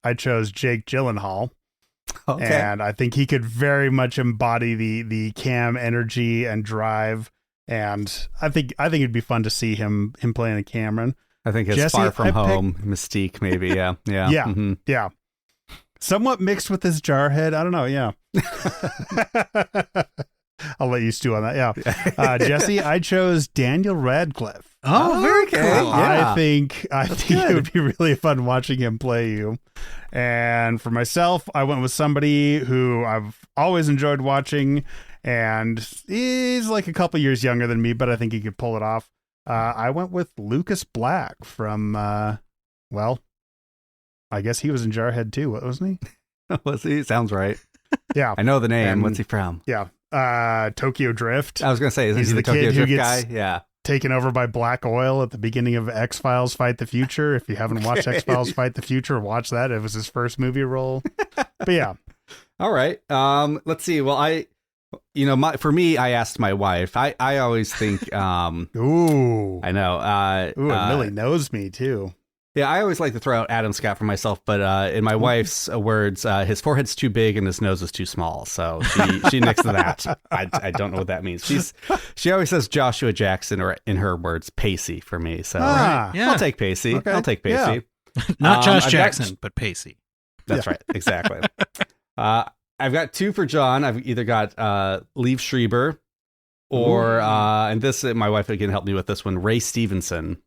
I chose Jake Gyllenhaal. Okay. And I think he could very much embody the Cam energy and drive. And I think it'd be fun to see him playing a Cameron. I think his Jesse, Far From Home mystique, maybe. Yeah. Yeah. Somewhat mixed with his Jarhead. I don't know. Yeah. I'll let you stew on that. Yeah. Jesse, I chose Daniel Radcliffe. Oh, very cool. Yeah. I think it would be really fun watching him play you. And for myself, I went with somebody who I've always enjoyed watching, and he's like a couple years younger than me, but I think he could pull it off. I went with Lucas Black from, well, I guess he was in Jarhead too, wasn't he? Was he? Sounds right. Yeah. I know the name. What's he from? Yeah. Tokyo Drift. I was going to say, isn't he the Tokyo Drift guy? Yeah. Taken over by Black Oil at the beginning of X-Files Fight the Future. If you haven't watched X-Files Fight the Future, watch that. It was his first movie role. But yeah. All right. Let's see. Well, for me, I asked my wife. I always think, ooh, I know. Millie knows me too. Yeah, I always like to throw out Adam Scott for myself, but in my wife's words, his forehead's too big and his nose is too small. So she nixed that. I don't know what that means. She always says Joshua Jackson, or in her words, Pacey for me. So I'll take Pacey. Okay. I'll take Pacey. Yeah. Not Josh Jackson, but Pacey. That's right. Exactly. I've got two for John. I've either got Liev Schreiber or, and this, my wife again helped me with this one, Ray Stevenson.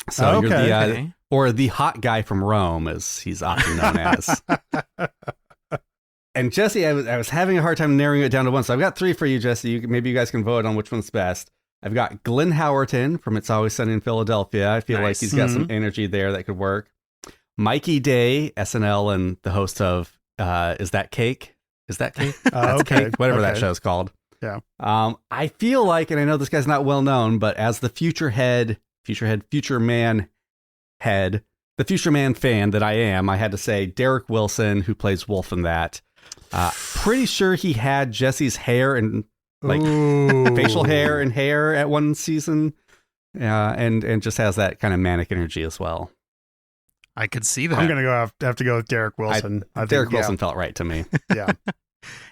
So you're the or the hot guy from Rome, as he's often known as. And Jesse, I was having a hard time narrowing it down to one, so I've got three for you, Jesse. Maybe you guys can vote on which one's best. I've got Glenn Howerton from It's Always Sunny in Philadelphia. I feel like he's got some energy there that could work. Mikey Day, SNL, and the host of Is That Cake? Is That Cake? That's Cake, whatever that show's called. Yeah. I feel like, and I know this guy's not well known, but as the future man fan that I am, I had to say Derek Wilson, who plays Wolf in that. Pretty sure he had Jesse's hair and facial hair and hair at one season, and just has that kind of manic energy as well. I could see that. I'm gonna have to go with Derek Wilson. Derek Wilson felt right to me. Yeah.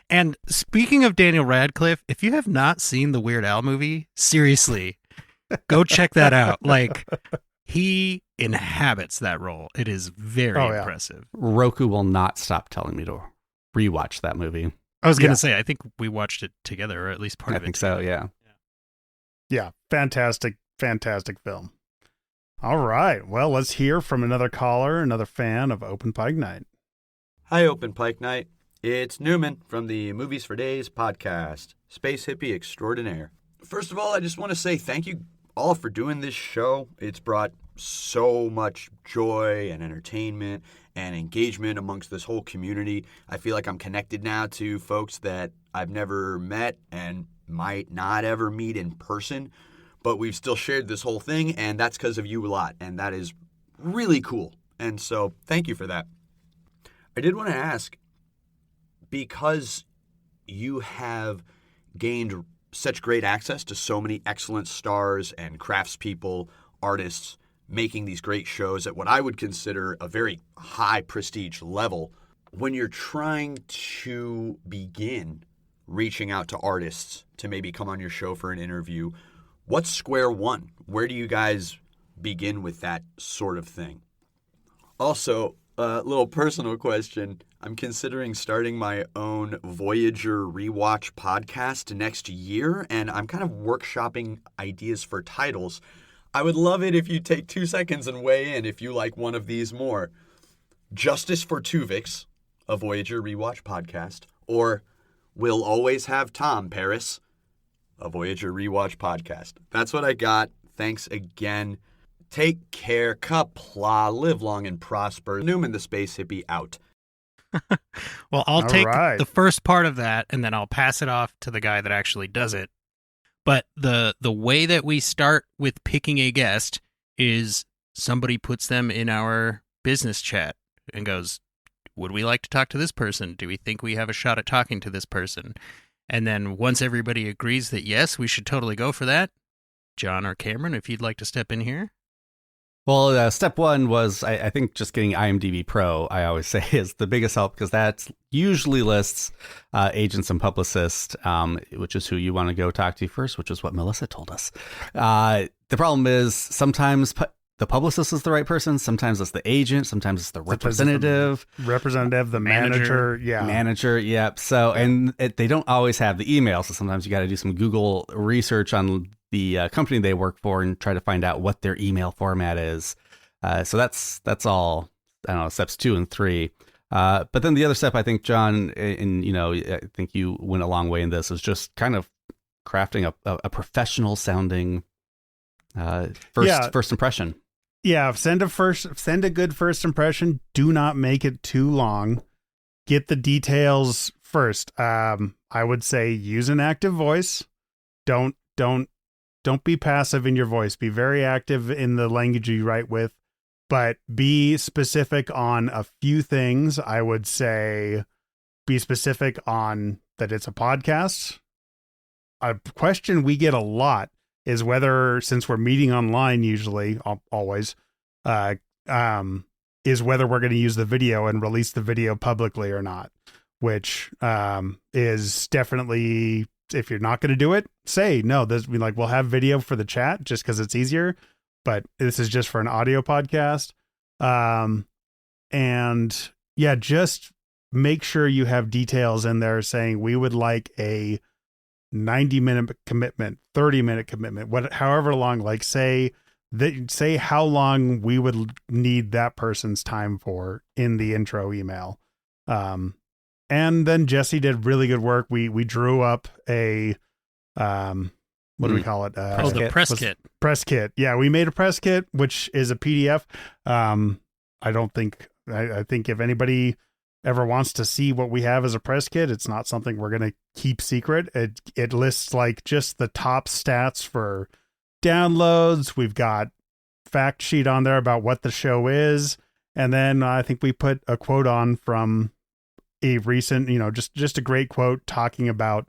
And speaking of Daniel Radcliffe, if you have not seen the Weird Al movie, seriously, go check that out. Like, he inhabits that role. It is very impressive. Roku will not stop telling me to rewatched that movie. I was going to say, I think we watched it together, or at least part of it. I think so, yeah. Yeah, fantastic, fantastic film. All right, well, let's hear from another caller, another fan of Open Pike Night. Hi, Open Pike Night. It's Newman from the Movies for Days podcast, Space Hippie Extraordinaire. First of all, I just want to say thank you all for doing this show. It's brought so much joy and entertainment and engagement amongst this whole community. I feel like I'm connected now to folks that I've never met and might not ever meet in person, but we've still shared this whole thing, and that's because of you a lot, and that is really cool. And so thank you for that. I did want to ask, because you have gained such great access to so many excellent stars and craftspeople, artists, making these great shows at what I would consider a very high prestige level, when you're trying to begin reaching out to artists to maybe come on your show for an interview, what's square one? Where do you guys begin with that sort of thing? Also, a little personal question. I'm considering starting my own Voyager rewatch podcast next year, and I'm kind of workshopping ideas for titles. I would love it if you take 2 seconds and weigh in if you like one of these more. Justice for Tuvix, a Voyager rewatch podcast, or We'll Always Have Tom, Paris, a Voyager rewatch podcast. That's what I got. Thanks again. Take care. Kapla. Live long and prosper. Newman the Space Hippie out. Well, I'll take the first part of that, and then I'll pass it off to the guy that actually does it. But the way that we start with picking a guest is somebody puts them in our business chat and goes, would we like to talk to this person? Do we think we have a shot at talking to this person? And then once everybody agrees that yes, we should totally go for that, John or Cameron, if you'd like to step in here. Well, step one was, I think, just getting IMDb Pro, I always say, is the biggest help, because that usually lists agents and publicists, which is who you want to go talk to first, which is what Melissa told us. The problem is sometimes the publicist is the right person, sometimes it's the agent, sometimes it's the representative. The manager, yeah. Manager, yep. So, and they don't always have the email, so sometimes you got to do some Google research on the company they work for and try to find out what their email format is. So that's all, I don't know, steps 2 and 3. But then the other step, I think, John, and I think you went a long way in this, is just kind of crafting a professional sounding first impression. Yeah, send a good first impression. Do not make it too long. Get the details first. I would say use an active voice. Don't be passive in your voice. Be very active in the language you write with, but be specific on a few things. I would say be specific on that it's a podcast. A question we get a lot is whether, since we're meeting online usually, always, is whether we're going to use the video and release the video publicly or not, which is definitely, if you're not going to do it, say no. We'll have video for the chat just because it's easier, but this is just for an audio podcast. And yeah, just make sure you have details in there saying we would like a 90-minute commitment, 30-minute commitment, however long, like say how long we would need that person's time for in the intro email. And then Jesse did really good work. We drew up a, what do we call it? The press kit. Press kit. Yeah, we made a press kit, which is a PDF. I think if anybody ever wants to see what we have as a press kit, it's not something we're going to keep secret. It lists like just the top stats for downloads. We've got fact sheet on there about what the show is. And then I think we put a quote on from a recent, just a great quote talking about,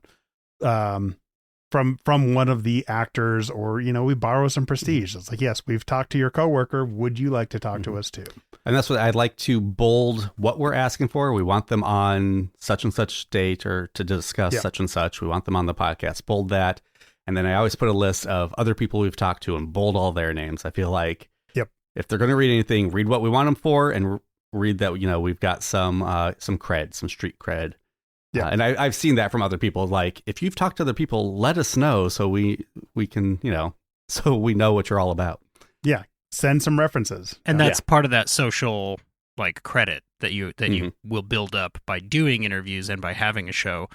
from one of the actors, or, we borrow some prestige. It's like, yes, we've talked to your coworker. Would you like to talk to us too? And that's what I'd like to bold what we're asking for. We want them on such and such date, or to discuss such and such. We want them on the podcast. Bold that. And then I always put a list of other people we've talked to and bold all their names. I feel like if they're going to read anything, read what we want them for and read that, we've got some cred, some street cred. Yeah. And I've seen that from other people. Like, if you've talked to other people, let us know so we can, so we know what you're all about. Yeah. Send some references. And that's part of that social credit that you will build up by doing interviews and by having a show.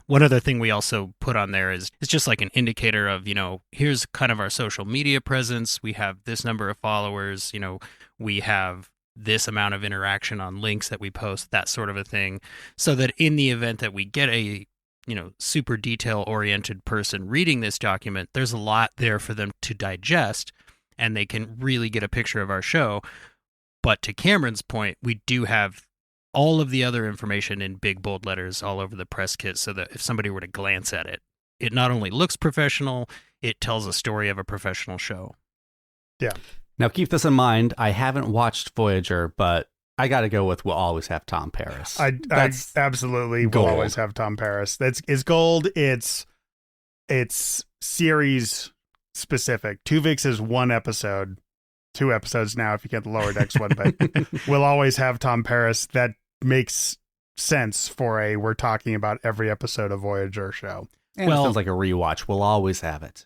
One other thing we also put on there is it's just like an indicator of, here's kind of our social media presence. We have this number of followers, we have this amount of interaction on links that we post, that sort of a thing. So that in the event that we get a, super detail-oriented person reading this document, there's a lot there for them to digest, and they can really get a picture of our show. But to Cameron's point, we do have all of the other information in big, bold letters all over the press kit, so that if somebody were to glance at it, it not only looks professional, it tells a story of a professional show. Yeah. Now, keep this in mind. I haven't watched Voyager, but I got to go with we'll always have Tom Paris. I absolutely gold. Will always have Tom Paris. It's gold. It's series specific. Tuvix is one episode, 2 episodes now if you get the Lower Decks one, but we'll always have Tom Paris. That makes sense for we're talking about every episode of Voyager show. And it sounds like a rewatch. We'll always have it.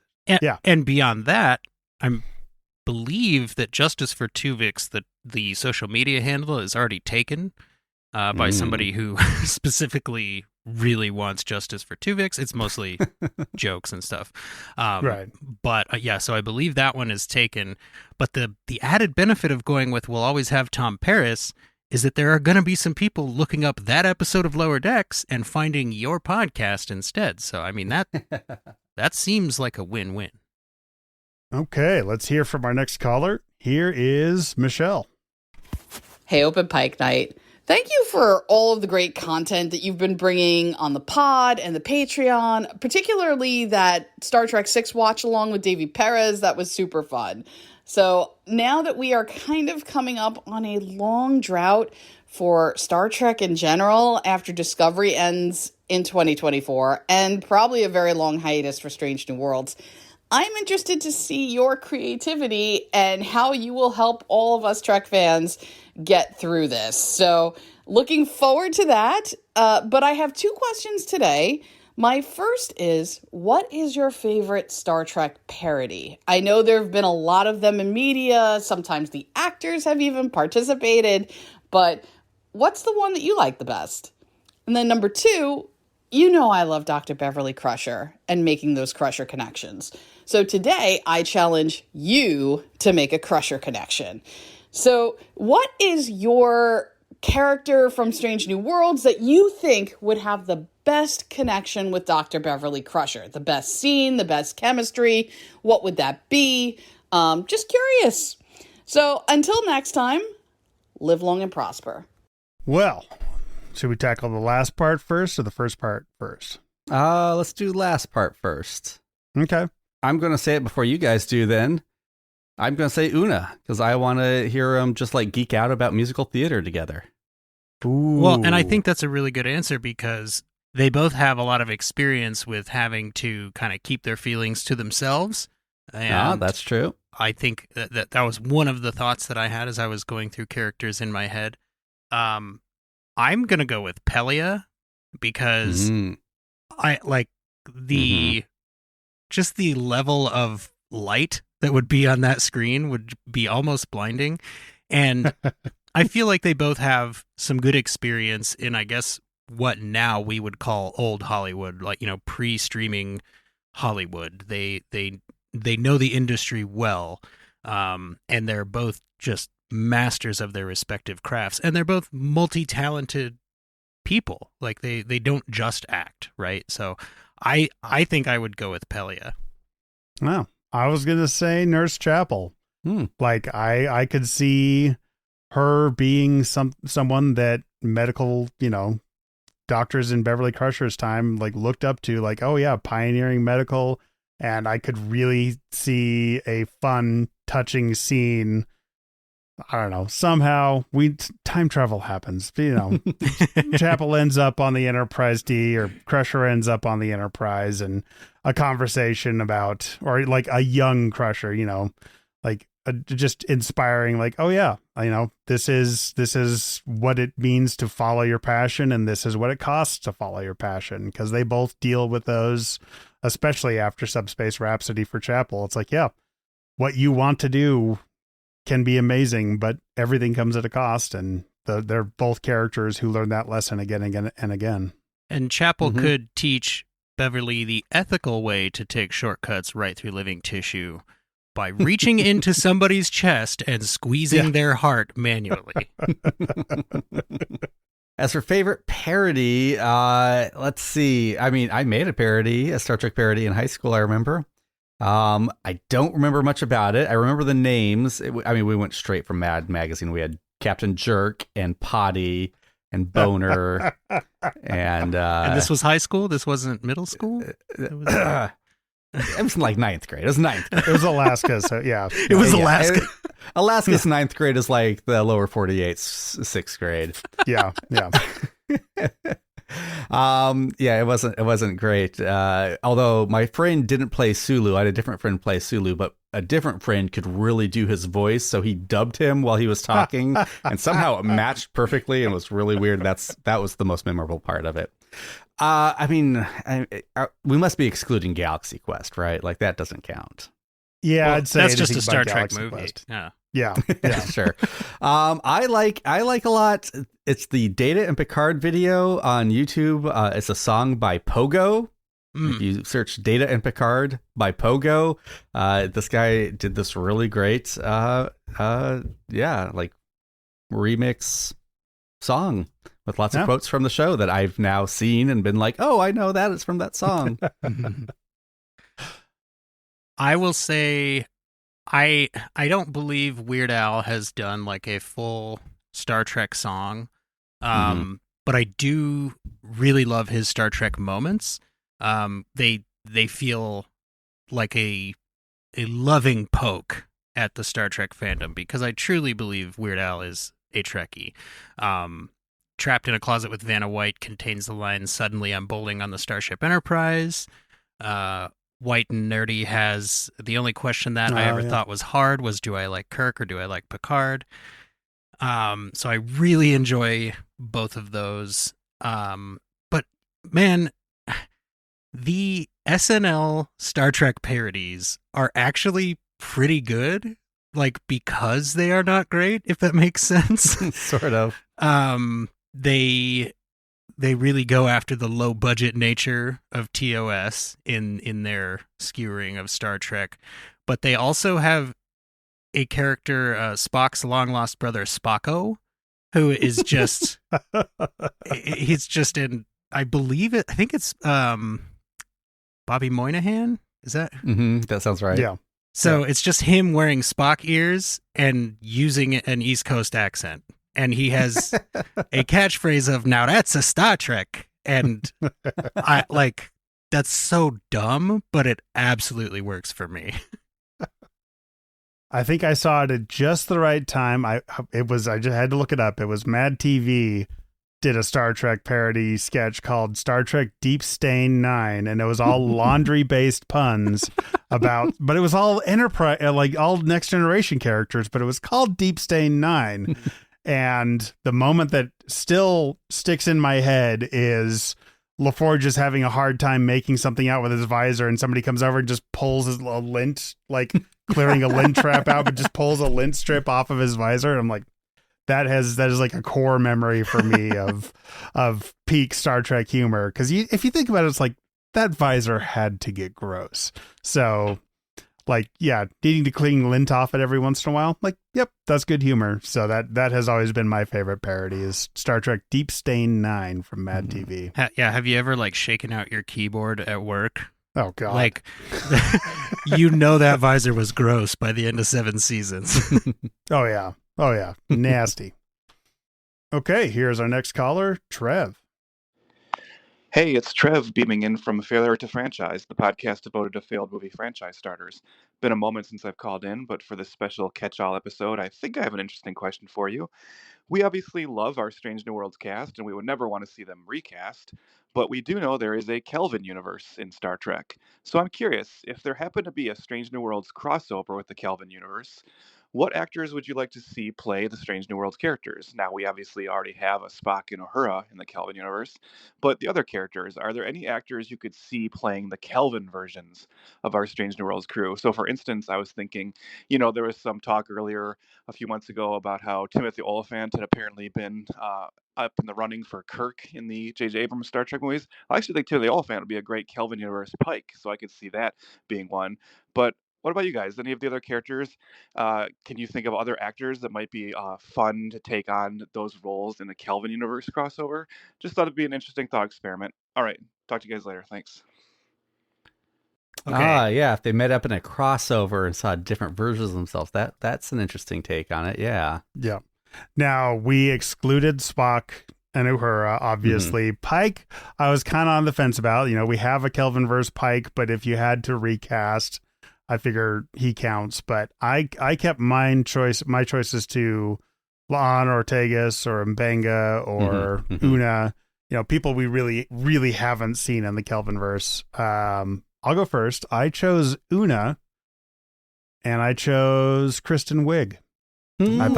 And beyond that, I believe that Justice for Tuvix, the social media handle, is already taken by somebody who specifically really wants justice for Tuvix. It's mostly jokes and stuff. Right. But so I believe that one is taken. But the added benefit of going with we'll always have Tom Paris is that there are going to be some people looking up that episode of Lower Decks and finding your podcast instead. So, I mean, that seems like a win-win. Okay, let's hear from our next caller. Here is Michelle. Hey, Open Pike Night. Thank you for all of the great content that you've been bringing on the pod and the Patreon, particularly that Star Trek 6 watch along with Davy Perez. That was super fun. So now that we are kind of coming up on a long drought for Star Trek in general after Discovery ends in 2024, and probably a very long hiatus for Strange New Worlds, I'm interested to see your creativity and how you will help all of us Trek fans get through this. So looking forward to that. But I have 2 questions today. My first is, what is your favorite Star Trek parody? I know there have been a lot of them in media. Sometimes the actors have even participated. But what's the one that you like the best? And then number 2, I love Dr. Beverly Crusher and making those Crusher connections. So today, I challenge you to make a Crusher connection. So what is your character from Strange New Worlds that you think would have the best connection with Dr. Beverly Crusher? The best scene, the best chemistry? What would that be? Just curious. So until next time, live long and prosper. Well, should we tackle the last part first or the first part first? Let's do last part first. Okay. I'm going to say it before you guys do then. I'm going to say Una, because I want to hear them just geek out about musical theater together. Ooh. Well, and I think that's a really good answer because they both have a lot of experience with having to kind of keep their feelings to themselves. And that's true. I think that was one of the thoughts that I had as I was going through characters in my head. I'm going to go with Pelia because I like just the level of light that would be on that screen would be almost blinding. And I feel like they both have some good experience in, I guess, what now we would call old Hollywood, pre-streaming Hollywood. They know the industry well, and they're both just masters of their respective crafts, and they're both multi-talented people. Like they don't just act, right? So I think I would go with Pelia. Wow. I was going to say Nurse Chapel. Like I could see her being someone that medical, doctors in Beverly Crusher's time looked up to, oh yeah, pioneering medical. And I could really see a fun, touching scene. I don't know. Somehow time travel happens. Chapel ends up on the Enterprise D, or Crusher ends up on the Enterprise, and a conversation about, or a young Crusher, just inspiring. Like, oh yeah, this is what it means to follow your passion, and this is what it costs to follow your passion, because they both deal with those, especially after Subspace Rhapsody for Chapel. It's like, yeah, what you want to do can be amazing, but everything comes at a cost, and they're both characters who learn that lesson again and again and again. And Chapel could teach Beverly the ethical way to take shortcuts right through living tissue by reaching into somebody's chest and squeezing their heart manually. As for favorite parody, let's see. I mean, I made a Star Trek parody in high school, I remember. I don't remember much about it. I remember the names. We went straight from Mad Magazine. We had Captain Jerk and Potty and Boner. And this was high school? This wasn't middle school? It was like ninth grade. It was ninth grade. It was Alaska, so yeah. It was Alaska. Alaska's ninth grade is like the lower 48's sixth grade. Yeah. It wasn't great. Although my friend didn't play Sulu. I had a different friend play Sulu, but a different friend could really do his voice, so he dubbed him while he was talking, and somehow it matched perfectly and was really weird. That was the most memorable part of it. We must be excluding Galaxy Quest, right? Like, that doesn't count. Yeah, I'd say that's just a Star Trek Galaxy movie. Quest. Yeah, Sure. I like a lot. It's the Data and Picard video on YouTube. It's a song by Pogo. If you search Data and Picard by Pogo, this guy did this really great, remix song with lots of quotes from the show that I've now seen and been like, oh, I know that. It's from that song. I will say, I don't believe Weird Al has done like a full Star Trek song, but I do really love his Star Trek moments. They feel like a loving poke at the Star Trek fandom, because I truly believe Weird Al is a Trekkie. Trapped in a Closet with Vanna White contains the line, "Suddenly I'm bowling on the Starship Enterprise." White and Nerdy has the only question that I ever thought was hard was, do I like Kirk or do I like Picard? So I really enjoy both of those. But man, the SNL Star Trek parodies are actually pretty good, like, because they are not great, if that makes sense. Sort of. They really go after the low budget nature of TOS in their skewering of Star Trek, but they also have a character, Spock's long lost brother Spocko, who is just he's just in, I think it's Bobby Moynihan. Is that? That sounds right. Yeah. So it's just him wearing Spock ears and using an East Coast accent. And he has a catchphrase of, "Now that's a Star Trek." And I like, that's so dumb, but it absolutely works for me. I think I saw it at just the right time. I just had to look it up. It was Mad TV did a Star Trek parody sketch called Star Trek Deep Stain 9, and it was all laundry based puns but it was all Enterprise, like all Next Generation characters, but it was called Deep Stain 9. And the moment that still sticks in my head is LaForge is having a hard time making something out with his visor, and somebody comes over and just pulls a lint, like clearing a lint trap out, but just pulls a lint strip off of his visor. And I'm like, that is like a core memory for me of peak Star Trek humor. Because if you think about it, it's like that visor had to get gross. So, like, yeah, needing to clean lint off it every once in a while, like, yep, that's good humor. So that has always been my favorite parody, is Star Trek Deep Stain 9 from Mad TV. Have you ever like shaken out your keyboard at work? Oh God! Like, that visor was gross by the end of 7 seasons. Oh yeah, nasty. Okay, here's our next caller, Trev. Hey, it's Trev beaming in from Failure to Franchise, the podcast devoted to failed movie franchise starters. Been a moment since I've called in, but for this special catch-all episode, I think I have an interesting question for you. We obviously love our Strange New Worlds cast, and we would never want to see them recast, but we do know there is a Kelvin universe in Star Trek. So I'm curious, if there happened to be a Strange New Worlds crossover with the Kelvin universe, what actors would you like to see play the Strange New Worlds characters? Now, we obviously already have a Spock and Uhura in the Kelvin universe, but the other characters, are there any actors you could see playing the Kelvin versions of our Strange New Worlds crew? So, for instance, I was thinking, there was some talk earlier a few months ago about how Timothy Olyphant had apparently been up in the running for Kirk in the J.J. Abrams Star Trek movies. I actually think Timothy Olyphant would be a great Kelvin universe Pike, so I could see that being one. But what about you guys? Any of the other characters? Can you think of other actors that might be fun to take on those roles in the Kelvin universe crossover? Just thought it'd be an interesting thought experiment. All right, talk to you guys later. Thanks. Okay. Yeah, if they met up in a crossover and saw different versions of themselves, that's an interesting take on it. Yeah. Yeah. Now, we excluded Spock and Uhura, obviously. Pike, I was kind of on the fence about. We have a Kelvinverse Pike, but if you had to recast, I figure he counts. But I kept my choices to La'an Ortegas or Mbenga or Una, people we really, really haven't seen in the Kelvinverse. I'll go first. I chose Una, and I chose Kristen Wiig. I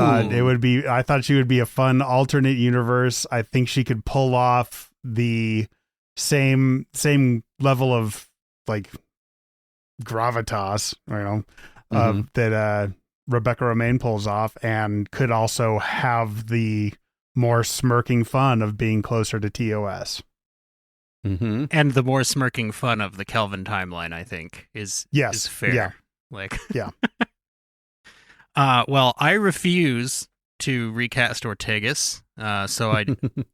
thought she would be a fun alternate universe. I think she could pull off the same level of like gravitas, that Rebecca Romaine pulls off, and could also have the more smirking fun of being closer to TOS. And the more smirking fun of the Kelvin timeline, I think, is fair. Yeah. Yeah. Well, I refuse to recast Ortegas, so I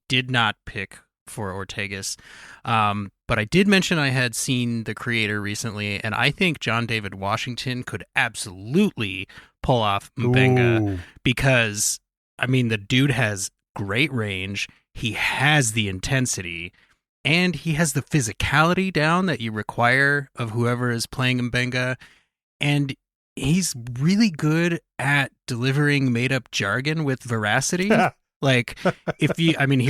did not pick for Ortegas. But I did mention I had seen The Creator recently, and I think John David Washington could absolutely pull off Mbenga because, the dude has great range, he has the intensity, and he has the physicality down that you require of whoever is playing Mbenga, and he's really good at delivering made-up jargon with veracity. Like, he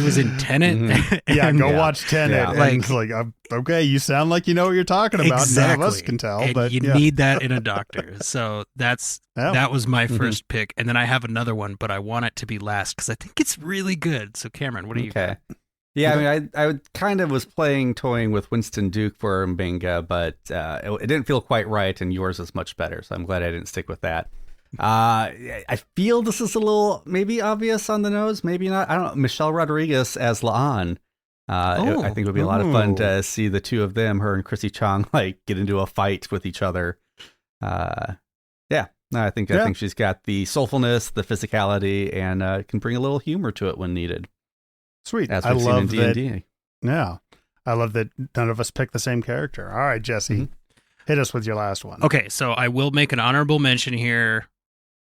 was in Tenet. Watch Tenet. Yeah. It's like, okay, you sound like you know what you're talking about. Exactly. None of us can tell. And but you need that in a doctor. So that was my first pick. And then I have another one, but I want it to be last because I think it's really good. So Cameron, what do you got? Yeah, I kind of was toying with Winston Duke for Mbenga, but it didn't feel quite right, and yours is much better, so I'm glad I didn't stick with that. I feel this is a little maybe obvious on the nose, maybe not. I don't know. Michelle Rodriguez as La'an. I think it would be a lot of fun to see the two of them, her and Chrissy Chong, get into a fight with each other. I think she's got the soulfulness, the physicality, and can bring a little humor to it when needed. Sweet. As we've seen in D&D. Yeah. I love that none of us picked the same character. All right, Jesse, hit us with your last one. Okay, so I will make an honorable mention here.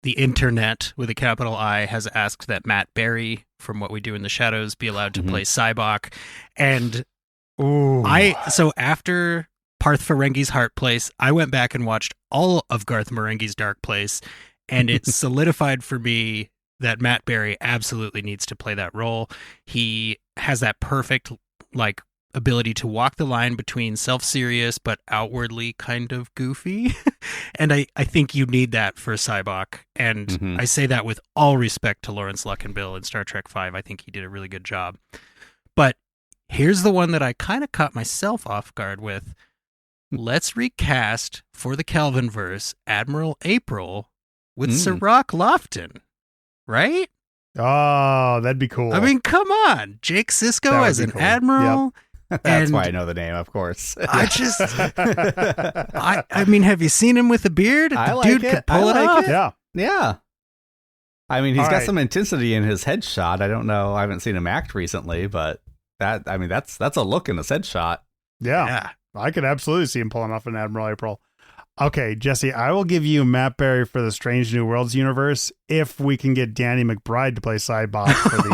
The internet, with a capital I, has asked that Matt Berry from What We Do in the Shadows be allowed to play Cybok. And so after Parth Ferengi's Heart Place, I went back and watched all of Garth Marenghi's Dark Place, and it solidified for me that Matt Berry absolutely needs to play that role. He has that perfect, ability to walk the line between self-serious but outwardly kind of goofy. And I think you need that for Cybok. And I say that with all respect to Lawrence Luckinbill in Star Trek V. I think he did a really good job. But here's the one that I kind of caught myself off guard with. Let's recast for the Kelvinverse Admiral April with Sirach Lofton. Right? Oh, that'd be cool. Come on. Jake Sisko as an admiral. Yep. That's why I know the name, of course. Have you seen him with a beard? The dude could pull it off. Yeah. He's got some intensity in his headshot. I don't know. I haven't seen him act recently, but that's a look in his headshot. Yeah. I could absolutely see him pulling off an Admiral April. Okay, Jesse, I will give you Matt Berry for the Strange New Worlds universe if we can get Danny McBride to play Cybok for the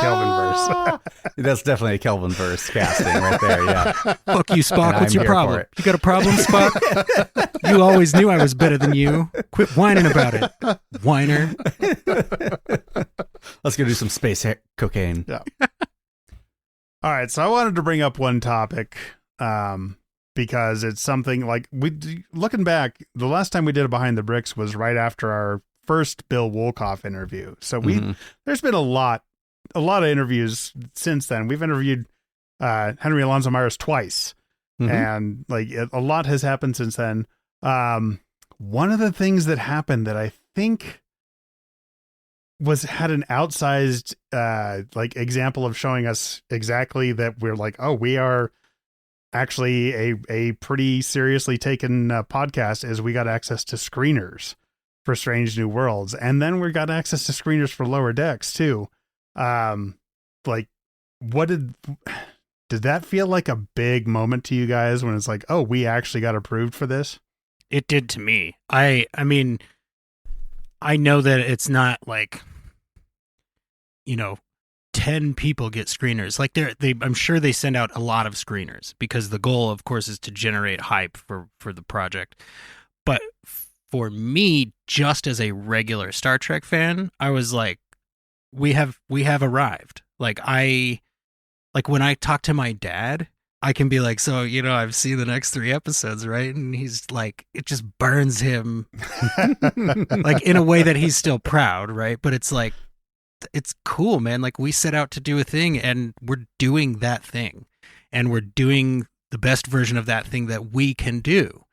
Kelvinverse. That's definitely a Kelvinverse casting right there, yeah. Fuck you, Spock. What's your problem? You got a problem, Spock? You always knew I was better than you. Quit whining about it, whiner. Let's go do some space cocaine. Yeah. All right, so I wanted to bring up one topic, because it's something looking back, the last time we did a Behind the Bricks was right after our first Bill Wolkoff interview. So there's been a lot of interviews since then. We've interviewed Henry Alonso Myers twice, and like a lot has happened since then. One of the things that happened that I think had an outsized like example of showing us exactly that we're like, oh, we are actually a pretty seriously taken podcast, is we got access to screeners for Strange New Worlds, and then we got access to screeners for Lower Decks too. Like, what did that feel like a big moment to you guys when it's like, oh, we actually got approved for this? It did to me. I mean, I know that it's not like, 10 people get screeners. Like I'm sure they send out a lot of screeners because the goal, of course, is to generate hype for the project. But for me, just as a regular Star Trek fan, I was like, we have arrived. Like when I talk to my dad, I can be like, so, I've seen the next 3 episodes, right? And he's like, it just burns him like in a way that he's still proud, right? But it's like, it's cool, man. Like, we set out to do a thing and we're doing that thing, and we're doing the best version of that thing that we can do.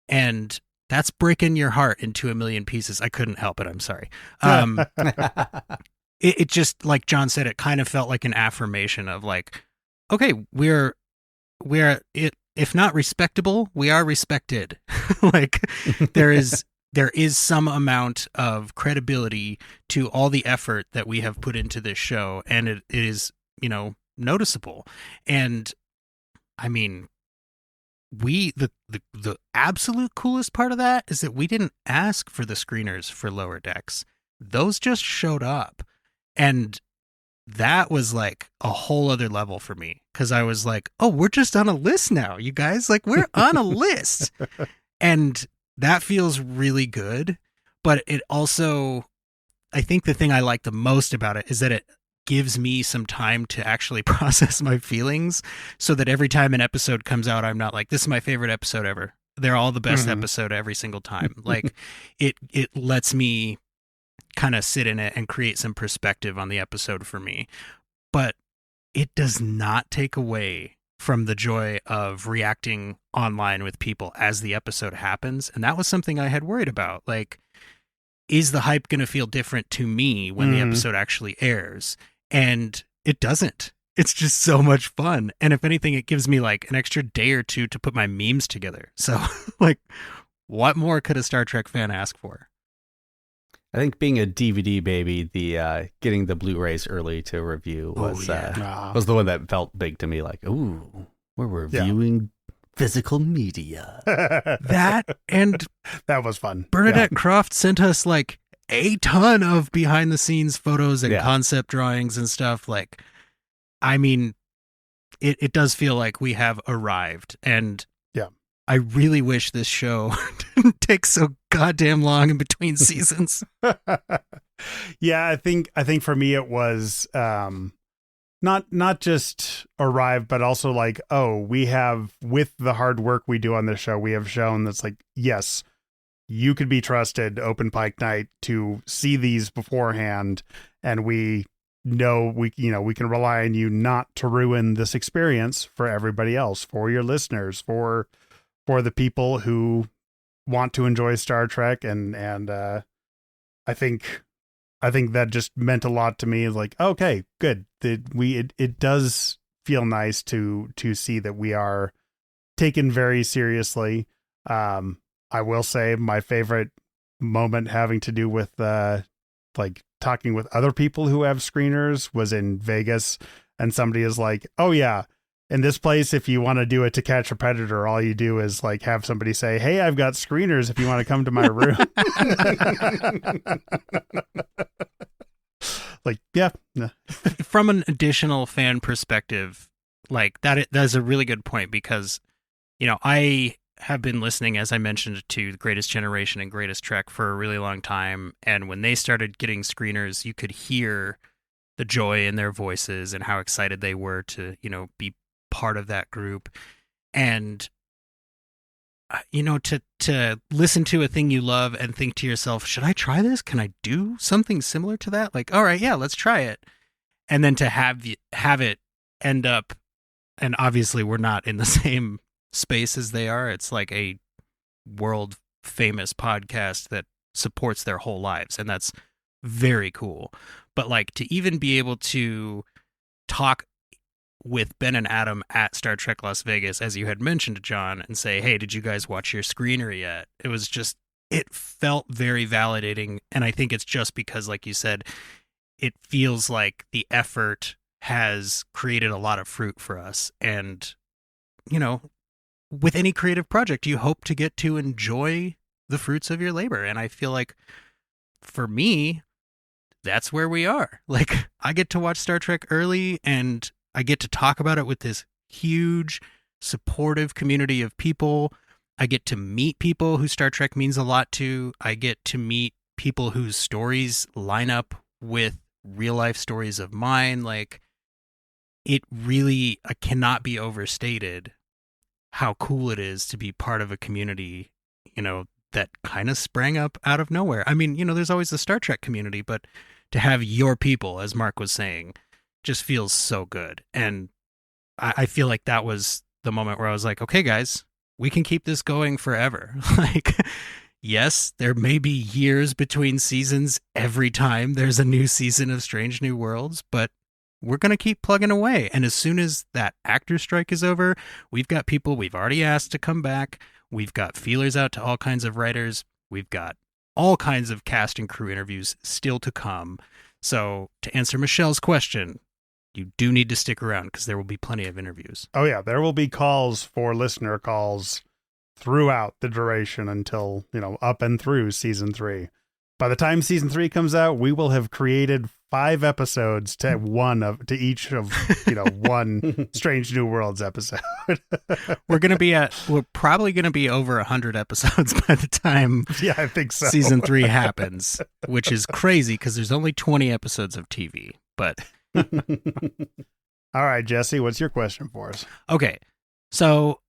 And that's breaking your heart into a million pieces. I couldn't help it. I'm sorry. It just, like John said, it kind of felt like an affirmation of like, okay, we're if not respectable, we are respected. Like there is some amount of credibility to all the effort that we have put into this show, and it is, noticeable. And I mean, the absolute coolest part of that is that we didn't ask for the screeners for Lower Decks. Those just showed up. And that was like a whole other level for me, because I was like, oh, we're just on a list now, you guys. Like, we're on a list. And that feels really good. But it also, I think the thing I like the most about it is that it gives me some time to actually process my feelings, so that every time an episode comes out, I'm not like, this is my favorite episode ever. They're all the best episode every single time. Like it lets me kind of sit in it and create some perspective on the episode for me. But it does not take away from the joy of reacting online with people as the episode happens. And that was something I had worried about. Like, is the hype going to feel different to me when the episode actually airs? And it doesn't. It's just so much fun. And if anything, it gives me like an extra day or two to put my memes together. So like, what more could a Star Trek fan ask for? I think being a DVD baby, the getting the Blu-rays early to review was the one that felt big to me. Like, ooh, we're reviewing physical media. That was fun. Bernadette Croft sent us like a ton of behind the scenes photos and concept drawings and stuff. Like, I mean, it does feel like we have arrived. And I really wish this show didn't take so goddamn long in between seasons. Yeah, I think for me it was not just arrived, but also like, oh, we have, with the hard work we do on this show, we have shown that's like, yes, you could be trusted, Open Pike Night, to see these beforehand, and we know we can rely on you not to ruin this experience for everybody else, for your listeners, for the people who want to enjoy Star Trek. And I think that just meant a lot to me. Like, okay, good. It does feel nice to see that we are taken very seriously. I will say my favorite moment having to do with like talking with other people who have screeners was in Vegas, and somebody is like, oh yeah, in this place, if you want to do it To Catch a Predator, all you do is like have somebody say, hey, I've got screeners if you want to come to my room. Like, yeah. From an additional fan perspective, like that's a really good point, because, I have been listening, as I mentioned, to The Greatest Generation and Greatest Trek for a really long time. And when they started getting screeners, you could hear the joy in their voices and how excited they were to, be part of that group. And to listen to a thing you love and think to yourself, should I try this? Can I do something similar to that? Like, all right, yeah, let's try it. And then to have it end up, and obviously we're not in the same space as they are. It's like a world famous podcast that supports their whole lives, and that's very cool. But like to even be able to talk with Ben and Adam at Star Trek Las Vegas, as you had mentioned, John, and say, hey, did you guys watch your screener yet? It felt very validating. And I think it's just because, like you said, it feels like the effort has created a lot of fruit for us. And, with any creative project, you hope to get to enjoy the fruits of your labor. And I feel like for me, that's where we are. Like, I get to watch Star Trek early, and I get to talk about it with this huge, supportive community of people. I get to meet people who Star Trek means a lot to. I get to meet people whose stories line up with real life stories of mine. Like, it really cannot be overstated how cool it is to be part of a community, that kind of sprang up out of nowhere. I mean, there's always the Star Trek community, but to have your people, as Mark was saying, just feels so good. And I feel like that was the moment where I was like, okay, guys, we can keep this going forever. Like, yes, there may be years between seasons every time there's a new season of Strange New Worlds, but we're going to keep plugging away. And as soon as that actor strike is over, we've got people we've already asked to come back. We've got feelers out to all kinds of writers. We've got all kinds of cast and crew interviews still to come. So to answer Michelle's question, you do need to stick around because there will be plenty of interviews. Oh, yeah. There will be calls for listener calls throughout the duration until, up and through season 3. By the time season 3 comes out, we will have created 5 episodes to each of, one Strange New Worlds episode. We're probably going to be over 100 episodes by the time I think so. Season 3 happens, which is crazy because there's only 20 episodes of TV, but all right, Jesse, what's your question for us? Okay. So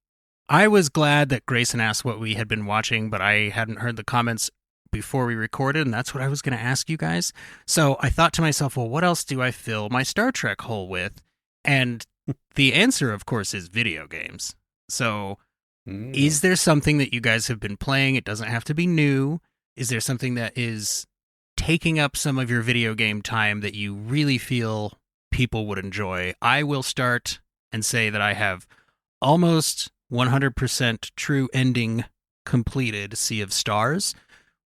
I was glad that Grayson asked what we had been watching, but I hadn't heard the comments before we recorded, and that's what I was going to ask you guys. So I thought to myself, well, what else do I fill my Star Trek hole with? And the answer, of course, is video games. So is there something that you guys have been playing? It doesn't have to be new. Is there something that is taking up some of your video game time that you really feel people would enjoy? I will start and say that I have almost 100% true ending completed Sea of Stars,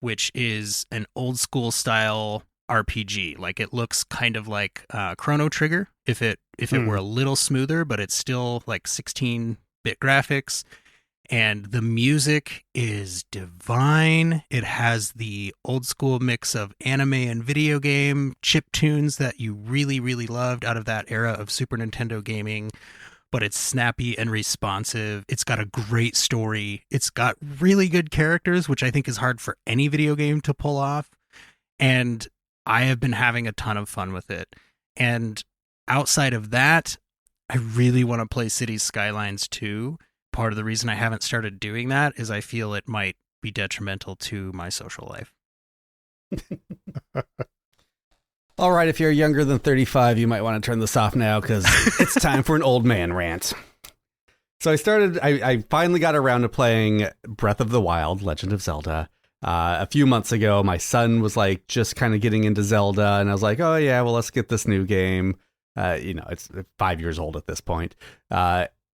which is an old school style RPG. Like, it looks kind of like Chrono Trigger if it were a little smoother, but it's still like 16-bit graphics. And the music is divine. It has the old school mix of anime and video game chip tunes that you really, really loved out of that era of Super Nintendo gaming. But it's snappy and responsive. It's got a great story. It's got really good characters, which I think is hard for any video game to pull off. And I have been having a ton of fun with it. And outside of that, I really want to play Cities Skylines 2. Part of the reason I haven't started doing that is I feel it might be detrimental to my social life. All right, if you're younger than 35, you might want to turn this off now because it's time for an old man rant. So I finally got around to playing Breath of the Wild, Legend of Zelda. A few months ago, my son was like just kind of getting into Zelda, and I was like, oh yeah, well, let's get this new game. It's 5 years old at this point.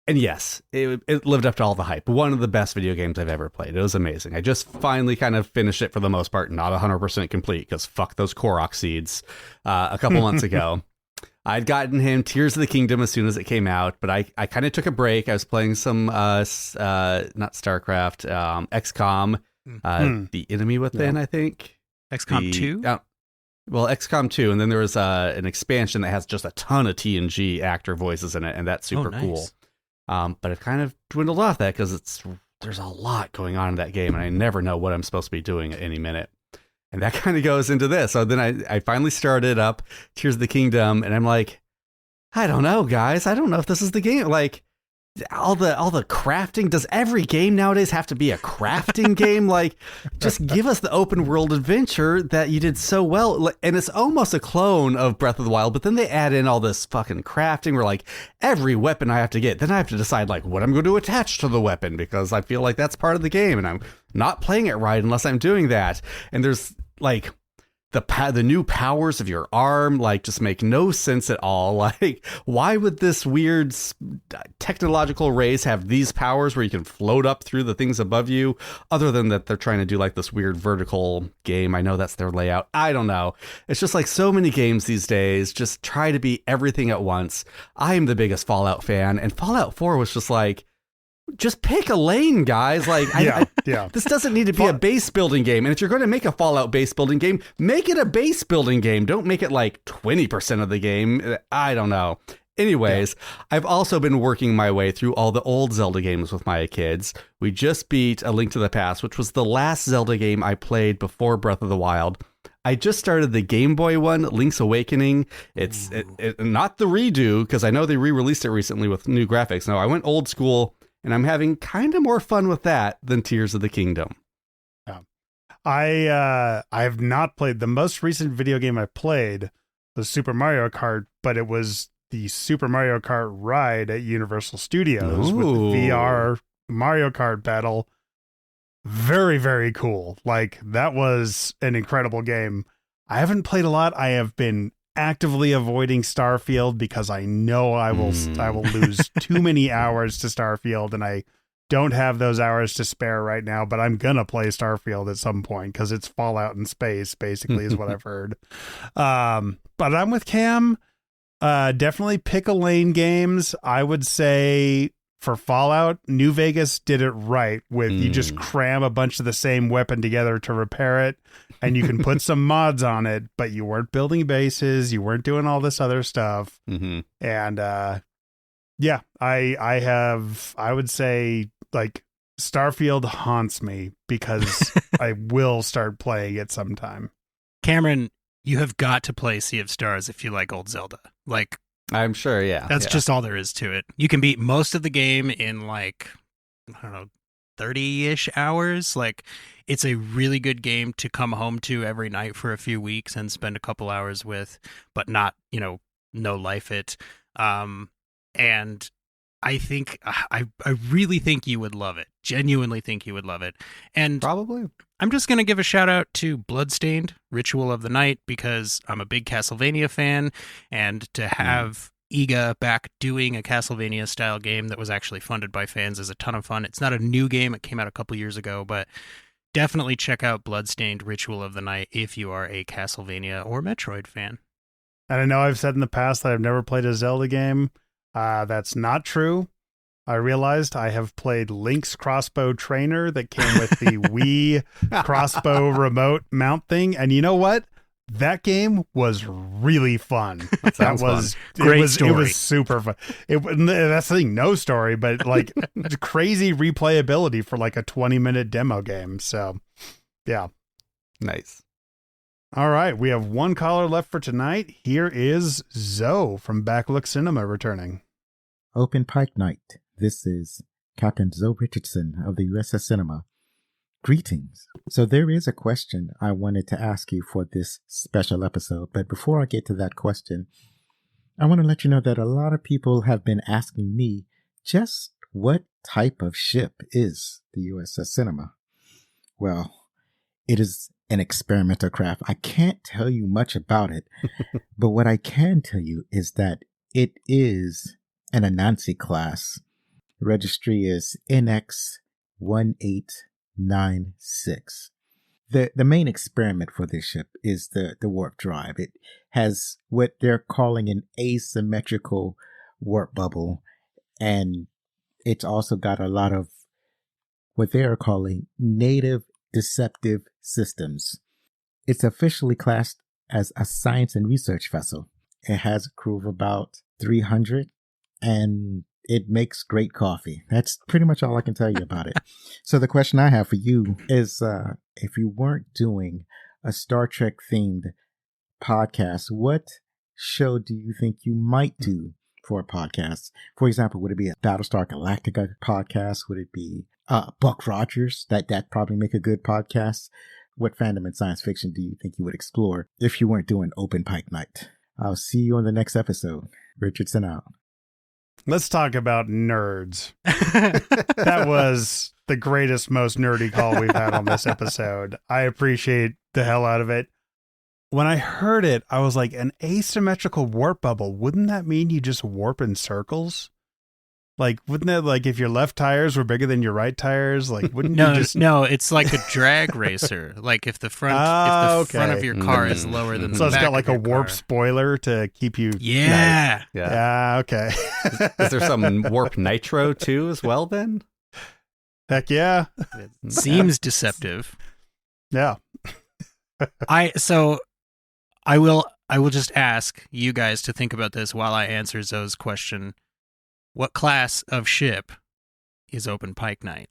And yes, it lived up to all the hype. One of the best video games I've ever played. It was amazing. I just finally kind of finished it for the most part, not 100% complete, because fuck those Korok seeds, a couple months ago. I'd gotten him Tears of the Kingdom as soon as it came out, but I kind of took a break. I was playing some, not StarCraft, XCOM, The Enemy Within, I think. XCOM 2? Well, XCOM 2, and then there was an expansion that has just a ton of TNG actor voices in it, and that's super cool. But I've kind of dwindled off that because there's a lot going on in that game, and I never know what I'm supposed to be doing at any minute. And that kind of goes into this. So then I finally started up Tears of the Kingdom, and I'm like, I don't know, guys. I don't know if this is the game. Like, all the crafting. Does every game nowadays have to be a crafting game? Like, just give us the open world adventure that you did so well. And it's almost a clone of Breath of the Wild, but then they add in all this fucking crafting where like every weapon I have to get, then I have to decide like what I'm going to attach to the weapon because I feel like that's part of the game and I'm not playing it right unless I'm doing that. And there's like the new powers of your arm like just make no sense at all. Like, why would this weird technological race have these powers where you can float up through the things above you, other than that they're trying to do like this weird vertical game? I know that's their layout. I don't know. It's just like so many games these days just try to be everything at once. I am the biggest Fallout fan, and Fallout 4 was just like, just pick a lane, guys. Like, this doesn't need to be a base building game. And if you're going to make a Fallout base building game, make it a base building game. Don't make it like 20% of the game. I don't know. Anyways, I've also been working my way through all the old Zelda games with my kids. We just beat A Link to the Past, which was the last Zelda game I played before Breath of the Wild. I just started the Game Boy one, Link's Awakening. It's not the redo, because I know they re-released it recently with new graphics. No, I went old school, and I'm having kind of more fun with that than Tears of the Kingdom. Yeah. I have not played. The most recent video game I played was Super Mario Kart, but it was the Super Mario Kart ride at Universal Studios with the VR Mario Kart battle. Very, very cool. Like, that was an incredible game. I haven't played a lot. I have been actively avoiding Starfield because I know I will lose too many hours to Starfield, and I don't have those hours to spare right now, but I'm gonna play Starfield at some point because it's Fallout in space, basically, is what I've heard. But I'm with Cam. Definitely pick a lane games. I would say for Fallout, New Vegas did it right with you just cram a bunch of the same weapon together to repair it, and you can put some mods on it, but you weren't building bases, you weren't doing all this other stuff. And I would say like Starfield haunts me because I will start playing it sometime. Cameron, you have got to play Sea of Stars if you like old Zelda. Like, I'm sure, yeah. That's just all there is to it. You can beat most of the game in like, I don't know, 30-ish hours. Like, it's a really good game to come home to every night for a few weeks and spend a couple hours with, but not, no life it. And I think, I really think you would love it. Genuinely think you would love it. And probably. I'm just going to give a shout out to Bloodstained, Ritual of the Night, because I'm a big Castlevania fan, and to have Iga back doing a Castlevania style game that was actually funded by fans is a ton of fun. It's not a new game. It came out a couple years ago, but definitely check out Bloodstained, Ritual of the Night if you are a Castlevania or Metroid fan. And I know I've said in the past that I've never played a Zelda game. That's not true. I realized I have played Link's Crossbow Trainer that came with the Wii crossbow remote mount thing. And you know what? That game was really fun. That was fun. Great story. It was super fun. That's the thing, no story, but like crazy replayability for like a 20-minute demo game. So, yeah. Nice. All right. We have one caller left for tonight. Here is Zoe from Backlook Cinema returning. Open Pike Night. This is Captain Zoe Richardson of the USS Cinema. Greetings. So there is a question I wanted to ask you for this special episode, but before I get to that question, I want to let you know that a lot of people have been asking me just what type of ship is the USS Cinema. Well, it is an experimental craft. I can't tell you much about it, but what I can tell you is that it is an Anansi class. Registry is NX-1896. The main experiment for this ship is the warp drive. It has what they're calling an asymmetrical warp bubble, and it's also got a lot of what they are calling native deceptive systems. It's officially classed as a science and research vessel. It has a crew of about 300, and it makes great coffee. That's pretty much all I can tell you about it. So the question I have for you is, if you weren't doing a Star Trek themed podcast, what show do you think you might do for a podcast? For example, would it be a Battlestar Galactica podcast? Would it be Buck Rogers? That probably make a good podcast. What fandom and science fiction do you think you would explore if you weren't doing Open Pike Night? I'll see you on the next episode. Richardson out. Let's talk about nerds. That was the greatest, most nerdy call we've had on this episode. I appreciate the hell out of it. When I heard it, I was like, an asymmetrical warp bubble. Wouldn't that mean you just warp in circles? Like, wouldn't that, like, if your left tires were bigger than your right tires, like, wouldn't you just... No, it's like a drag racer. Like, if the front of your car is lower than the So back it's got like of a your warp car. spoiler to keep you... Yeah. Nice. Yeah, okay. Is there some warp nitro too as well then? Heck yeah. It seems deceptive. Yeah. I will just ask you guys to think about this while I answer Zoe's question. What class of ship is Open Pike Night?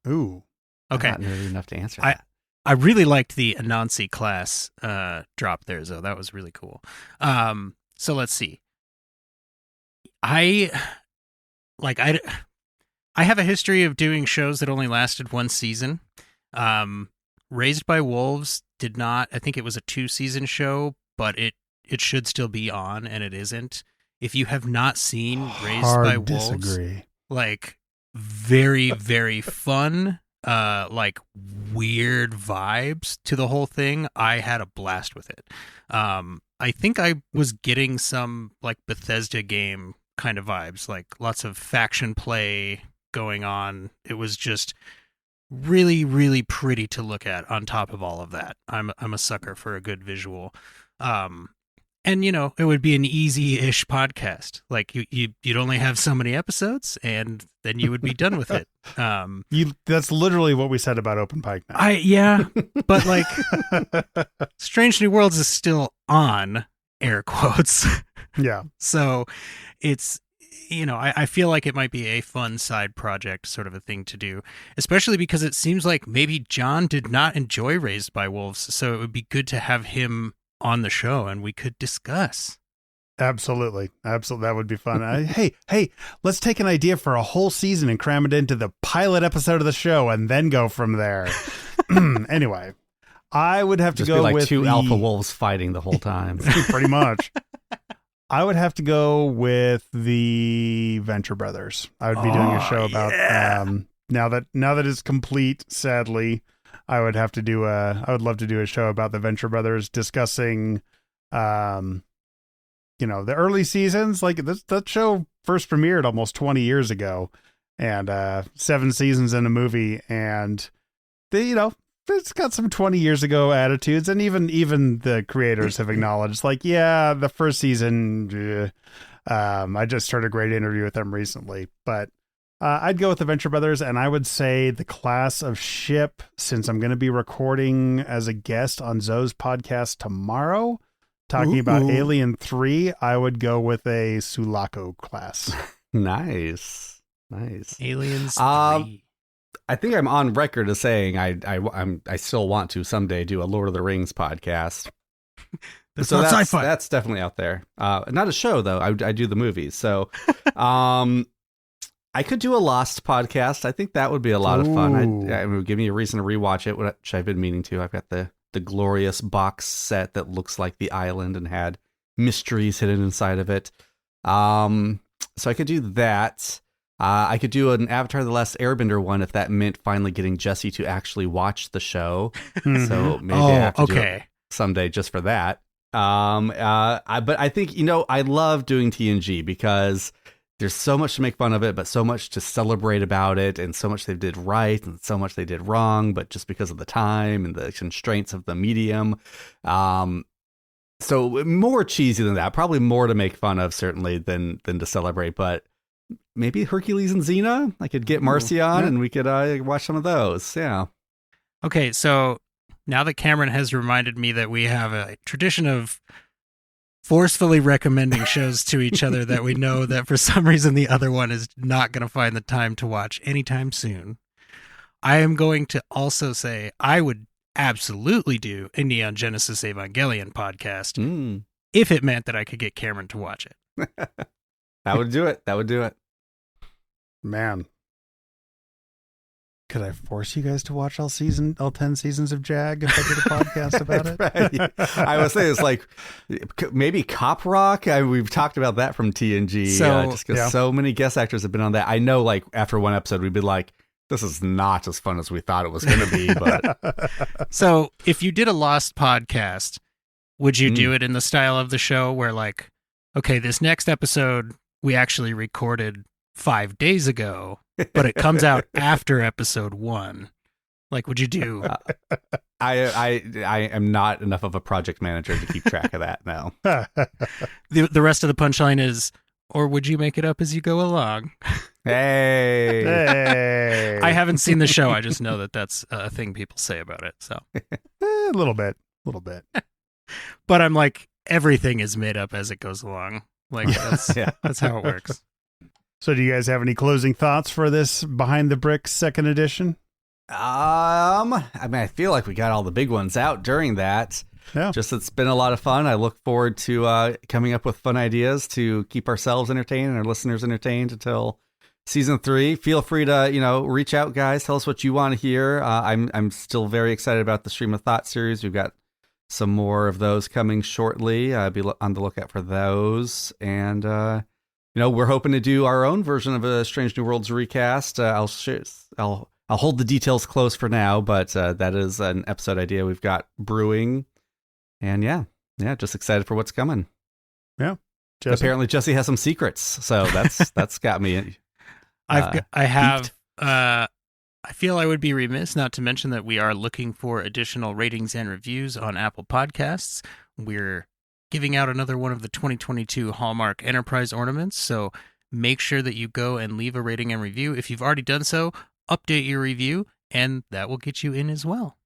Ooh. Okay. I'm not nerdy enough to answer that. I really liked the Anansi class drop there, Zoe. That was really cool. So let's see. I have a history of doing shows that only lasted one season. Raised by Wolves did not. I think it was a 2-season show, but it should still be on, and it isn't. If you have not seen Raised by Wolves, like very, very fun, like weird vibes to the whole thing. I had a blast with it. I think I was getting some like Bethesda game kind of vibes, like lots of faction play going on. It was just really, really pretty to look at on top of all of that. I'm a sucker for a good visual. And, you know, it would be an easy-ish podcast. Like, you'd only have so many episodes, and then you would be done with it. That's literally what we said about Open Pike Night. Yeah, but, like, Strange New Worlds is still on, air quotes. Yeah. So it's, you know, I feel like it might be a fun side project sort of a thing to do, especially because it seems like maybe John did not enjoy Raised by Wolves, so it would be good to have him on the show and we could discuss. Absolutely. That would be fun. Hey, let's take an idea for a whole season and cram it into the pilot episode of the show and then go from there. Anyway, I would have to go like with two alpha wolves fighting the whole time. Pretty much. I would have to go with the Venture Brothers. I would be doing a show about now that it's complete, sadly. I would love to do a show about the Venture Brothers discussing, the early seasons. Like that show first premiered almost 20 years ago, and 7 seasons in a movie, and it's got some 20 years ago attitudes, and even the creators have acknowledged, like, yeah, the first season. I just heard a great interview with them recently, but. I'd go with the Venture Brothers, and I would say the class of ship, since I'm going to be recording as a guest on Zoe's podcast tomorrow, talking about Alien 3, I would go with a Sulaco class. Nice. Aliens 3. I think I'm on record as saying I still want to someday do a Lord of the Rings podcast. That's not sci-fi. That's definitely out there. Not a show, though. I do the movies. So I could do a Lost podcast. I think that would be a lot of fun. It would give me a reason to rewatch it, which I've been meaning to. I've got the glorious box set that looks like the island and had mysteries hidden inside of it. So I could do that. I could do an Avatar: The Last Airbender one if that meant finally getting Jesse to actually watch the show. So maybe I have to do it someday just for that. But I think, I love doing TNG because there's so much to make fun of it, but so much to celebrate about it, and so much they did right and so much they did wrong, but just because of the time and the constraints of the medium. So more cheesy than that, probably more to make fun of certainly than to celebrate, but maybe Hercules and Xena. I could get Marcy on and we could watch some of those. Yeah. Okay. So now that Cameron has reminded me that we have a tradition of forcefully recommending shows to each other that we know that for some reason the other one is not going to find the time to watch anytime soon, I am going to also say I would absolutely do a Neon Genesis Evangelion podcast if it meant that I could get Cameron to watch it. That would do it. That would do it. Man. Could I force you guys to watch all 10 seasons of Jag if I did a podcast about it? Right. I would say it's like maybe Cop Rock. We've talked about that from TNG. So, just because so many guest actors have been on that. I know, like, after one episode, we'd be like, this is not as fun as we thought it was going to be. But so if you did a Lost podcast, would you do it in the style of the show where, like, okay, this next episode we actually recorded 5 days ago, but it comes out after episode 1. Like, would you do? I am not enough of a project manager to keep track of that now. The rest of the punchline is, or would you make it up as you go along? Hey. I haven't seen the show. I just know that that's a thing people say about it. So a little bit. But I'm like, everything is made up as it goes along. Like, that's how it works. So do you guys have any closing thoughts for this Behind the Bricks second edition? I mean, I feel like we got all the big ones out during that. Yeah. Just, it's been a lot of fun. I look forward to coming up with fun ideas to keep ourselves entertained and our listeners entertained until season 3. Feel free to, reach out, guys. Tell us what you want to hear. I'm still very excited about the Stream of Thought series. We've got some more of those coming shortly. Be on the lookout for those. And, we're hoping to do our own version of a Strange New Worlds recast. I'll hold the details close for now, but that is an episode idea we've got brewing. And yeah, just excited for what's coming. Yeah. Jesse? Apparently Jesse has some secrets, so that's got me. I feel I would be remiss not to mention that we are looking for additional ratings and reviews on Apple Podcasts. We're giving out another one of the 2022 Hallmark Enterprise ornaments, so make sure that you go and leave a rating and review. If you've already done so, update your review, and that will get you in as well.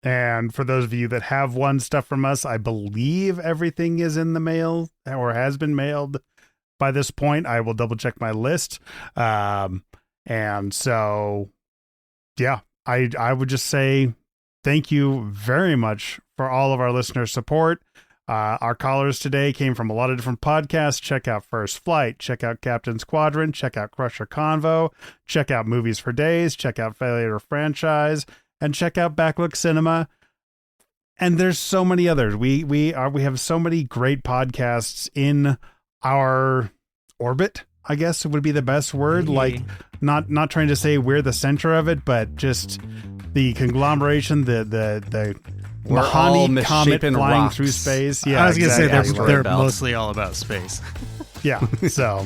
And for those of you that have won stuff from us, I believe everything is in the mail or has been mailed by this point. I will double check my list. And so, yeah, I would just say thank you very much for all of our listener support. Our callers today came from a lot of different podcasts. Check out First Flight, check out Captain's Quadrant, check out Crusher Convo, check out Movies for Days, check out Failure to Franchise, and check out Backlook Cinema. And there's so many others. We have so many great podcasts in our orbit, I guess would be the best word. Like, not trying to say we're the center of it, but just the conglomeration, the Mahani comet flying rocks through space. Yeah, I was going to say they're belts. mostly all about space. Yeah. So,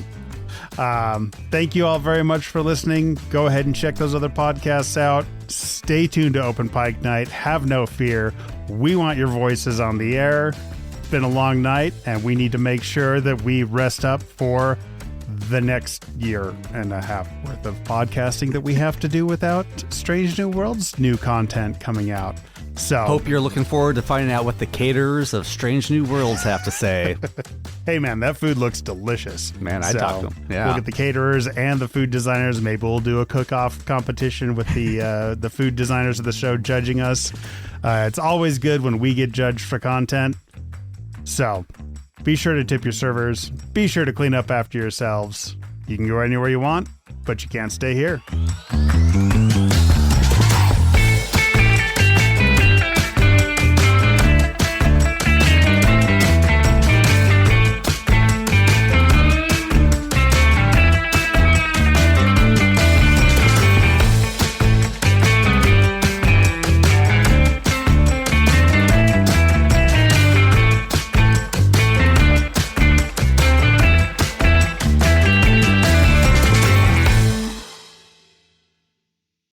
thank you all very much for listening. Go ahead and check those other podcasts out. Stay tuned to Open Pike Night. Have no fear. We want your voices on the air. It's been a long night, and we need to make sure that we rest up for the next year and a half worth of podcasting that we have to do without Strange New Worlds new content coming out. So hope you're looking forward to finding out what the caterers of Strange New Worlds have to say. Hey man, that food looks delicious. Man, I talked to them. Yeah. We'll get the caterers and the food designers. Maybe we'll do a cook-off competition with the food designers of the show judging us. It's always good when we get judged for content. So be sure to tip your servers. Be sure to clean up after yourselves. You can go anywhere you want, but you can't stay here.